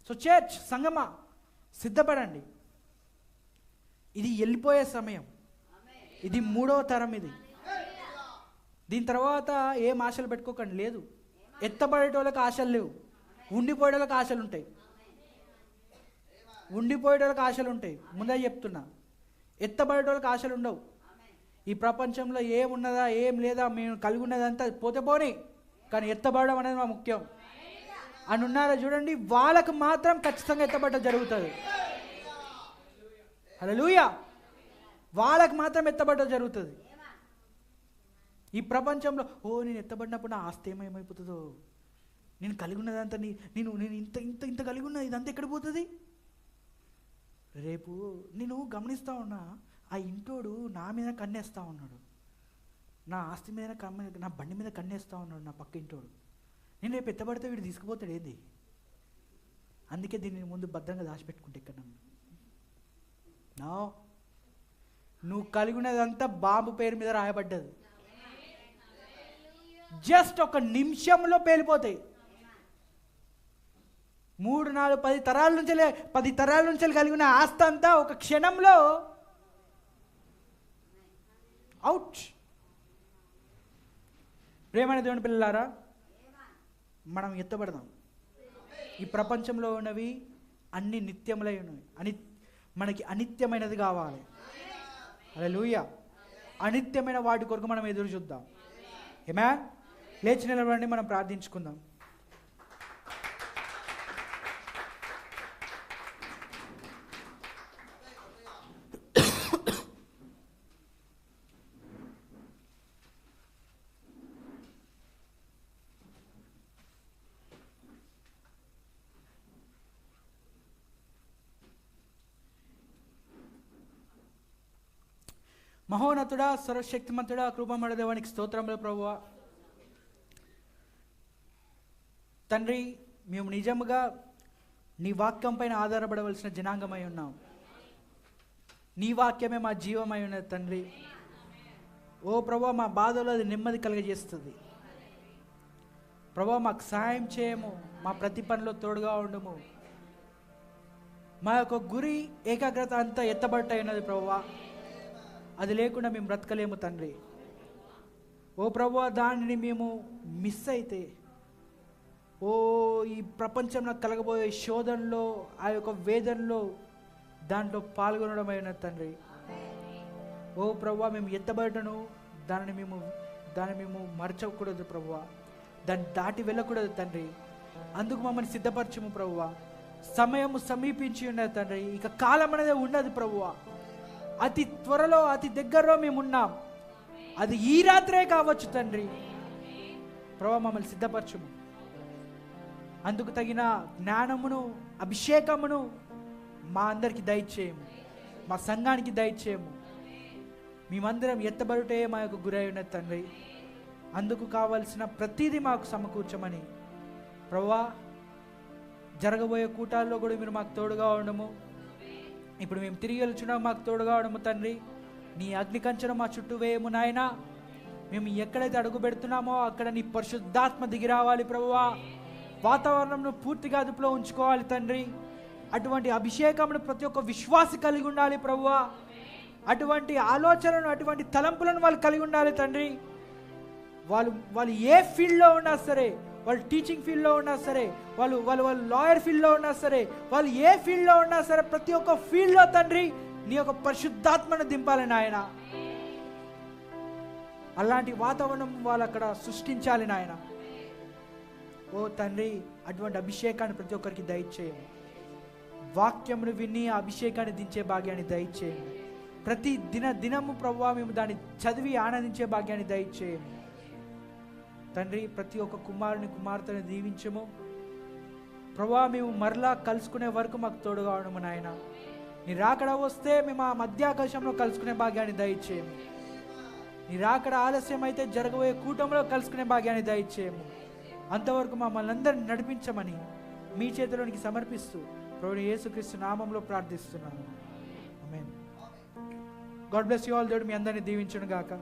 సో చర్చ్ సంగమా, సిద్ధపడండి. ఇది వెళ్ళిపోయే సమయం. ఇది 3వ తరం. ఇది దీని తర్వాత ఏం ఆశలు పెట్టుకోకండి. లేదు, ఎత్తబడేటోళ్ళకి ఆశలు లేవు, ఉండిపోయేటోళ్ళకి ఆశలు ఉంటాయి. ఉండిపోయేటోళ్ళకి ఆశలు ఉంటాయి, ముందే చెప్తున్నా. ఎత్తబడేటోళ్ళకి ఆశలు ఉండవు. ఈ ప్రపంచంలో ఏమున్నదా ఏం లేదా, మేము కలిగి ఉన్నదంతా పోతే పోనీ, కానీ ఎత్తబడడం అనేది మా ముఖ్యం అని ఉన్నారా చూడండి, వాళ్ళకు మాత్రం ఖచ్చితంగా ఎత్తబడడం జరుగుతుంది. హల్లెలూయా. వాళ్ళకు మాత్రం ఎత్తబడడం జరుగుతుంది. ఈ ప్రపంచంలో నేను ఎత్తబడినప్పుడు నా ఆస్తి ఏమైపోతుందో, నేను కలిగి ఉన్నదంతా నేను ఇంత ఇంత ఇంత కలిగి ఉన్నా, ఇదంతా ఎక్కడ పోతుంది? రేపు నేను గమనిస్తూ ఉన్నా, ఆ ఇంటోడు నా మీద కన్నేస్తూ ఉన్నాడు, నా ఆస్తి మీద నా బండి మీద కన్నేస్తూ ఉన్నాడు నా పక్క ఇంటోడు. నేను రేపు ఎత్తబడితే వీడు తీసుకుపోతాడు ఏంది? అందుకే దీన్ని ముందు భద్రంగా దాచిపెట్టుకుంటే ఇక్కడ నువ్వు కలిగి ఉన్నదంతా బాంబు పేరు మీద రాయబడ్డది. జస్ట్ ఒక నిమిషంలో పేలిపోతాయి. 3, 4, 10 తరాల నుంచి కలిగి ఉన్న ఆస్తి అంతా ఒక క్షణంలో అవుట్. ప్రేమైన దేవుని పిల్లలారా, మనం ఎత్తబడదాం. ఈ ప్రపంచంలో ఉన్నవి అన్ని నిత్యములై ఉన్నవి, మనకి అనిత్యమైనది కావాలి. హల్లెలూయా. అనిత్యమైన వాటి కొరకు మనం ఎదురు చూద్దాం. ఆమేన్. లేచి నిలబడండి, మనం ప్రార్థించుకుందాం. మహోన్నతుడా, సర్వశక్తిమంతుడా, కృపమయ దేవునికి స్తోత్రములు ప్రభువా. తండ్రి, మేము నిజముగా నీ వాక్యం పైన ఆధారపడవలసిన జనాంగమై ఉన్నాం. నీ వాక్యమే మా జీవమై ఉన్నది తండ్రి. ఓ ప్రభువా, మా బాధలో అది నెమ్మది కలుగజేస్తుంది. ప్రభువా, మాకు సాయం చేయము, మా ప్రతి పనిలో తోడుగా ఉండము. మా యొక్క గురి ఏకాగ్రత అంతా ఎత్తబట్ట ఉన్నది ప్రభువా, అది లేకుండా మేము బ్రతకలేము తండ్రి. ఓ ప్రభువా, దానిని మేము మిస్ అయితే, ఈ ప్రపంచంలో కలగబోయే శోధనలో, ఆ యొక్క వేదనలో దాంట్లో పాల్గొనడం అయిన తండ్రి. ఓ ప్రభువా, మేము ఎత్తబడటను దాన్ని మేము మరచకూడదు ప్రభువా, దాన్ని దాటి వెళ్ళకూడదు తండ్రి. అందుకు మమ్మల్ని సిద్ధపరచము ప్రభువా. సమయము సమీపించి ఉన్నది తండ్రి, ఇక కాలం అనేది ఉన్నది ప్రభువా. అతి త్వరలో, అతి దగ్గరలో మేము ఉన్నాం. అది ఈ రాత్రే కావచ్చు తండ్రి. ప్రభువా, మమ్మల్ని సిద్ధపరచుము. అందుకు తగిన జ్ఞానమును, అభిషేకమును మా అందరికి దయచేయము, మా సంఘానికి దయచేయము. మేమందరం ఎత్తబడుటే మా యొక్క గురై ఉన్న తండ్రి, అందుకు కావలసిన ప్రతిదీ మాకు సమకూర్చమని ప్రభువా, జరగబోయే కూటాల్లో కూడా మీరు మాకు తోడుగా ఉండము. ఇప్పుడు మేము తిరిగి వెళ్తున్నాము, మాకు తోడుగా ఉండము తండ్రి. నీ అగ్ని కంచెను మా చుట్టూ వేయము నాయన. మేము ఎక్కడైతే అడుగు పెడుతున్నామో అక్కడ నీ పరిశుద్ధాత్మ దిగి రావాలి ప్రభువా. వాతావరణంను పూర్తిగా అదుపులో ఉంచుకోవాలి తండ్రి. అటువంటి అభిషేకమును ప్రతి ఒక్క విశ్వాసి కలిగి ఉండాలి ప్రభువా. అటువంటి ఆలోచనను, అటువంటి తలంపులను వాళ్ళు కలిగి ఉండాలి తండ్రి. వాళ్ళు ఏ ఫీల్డ్లో ఉన్నా సరే, వాళ్ళు టీచింగ్ ఫీల్డ్లో ఉన్నా సరే, వాళ్ళు లాయర్ ఫీల్డ్లో ఉన్నా సరే, వాళ్ళు ఏ ఫీల్డ్లో ఉన్నా సరే, ప్రతి ఒక్క ఫీల్డ్లో తండ్రి నీ యొక్క పరిశుద్ధాత్మను దింపాలి నాయన. అలాంటి వాతావరణం వాళ్ళు అక్కడ సృష్టించాలి నాయన. ఓ తండ్రి, అటువంటి అభిషేకాన్ని ప్రతి ఒక్కరికి దయచేయము. వాక్యమును విని ఆ అభిషేకాన్ని దించే భాగ్యాన్ని దయచేయము. ప్రతి దినము ప్రభువా మేము దాన్ని చదివి ఆనందించే భాగ్యాన్ని దయచేయము తండ్రి. ప్రతి ఒక్క కుమారుని, కుమార్తెను దీవించము ప్రభువా. మేము మరలా కలుసుకునే వరకు మాకు తోడుగా ఉండము నాయన. నీ రాకడ వస్తే మేము ఆ మధ్యాకాశంలో కలుసుకునే భాగ్యాన్ని దయచేయము. నీ రాకడ ఆలస్యం అయితే జరగబోయే కూటంలో కలుసుకునే భాగ్యాన్ని దయచేయము. అంతవరకు మమ్మల్ని అందరిని నడిపించమని మీ చేతిలోనికి సమర్పిస్తూ ప్రభువు యేసుక్రీస్తు నామంలో ప్రార్థిస్తున్నాను. ఆమేన్. God bless you all. దేవుడు మీ అందరిని దీవించును గాక.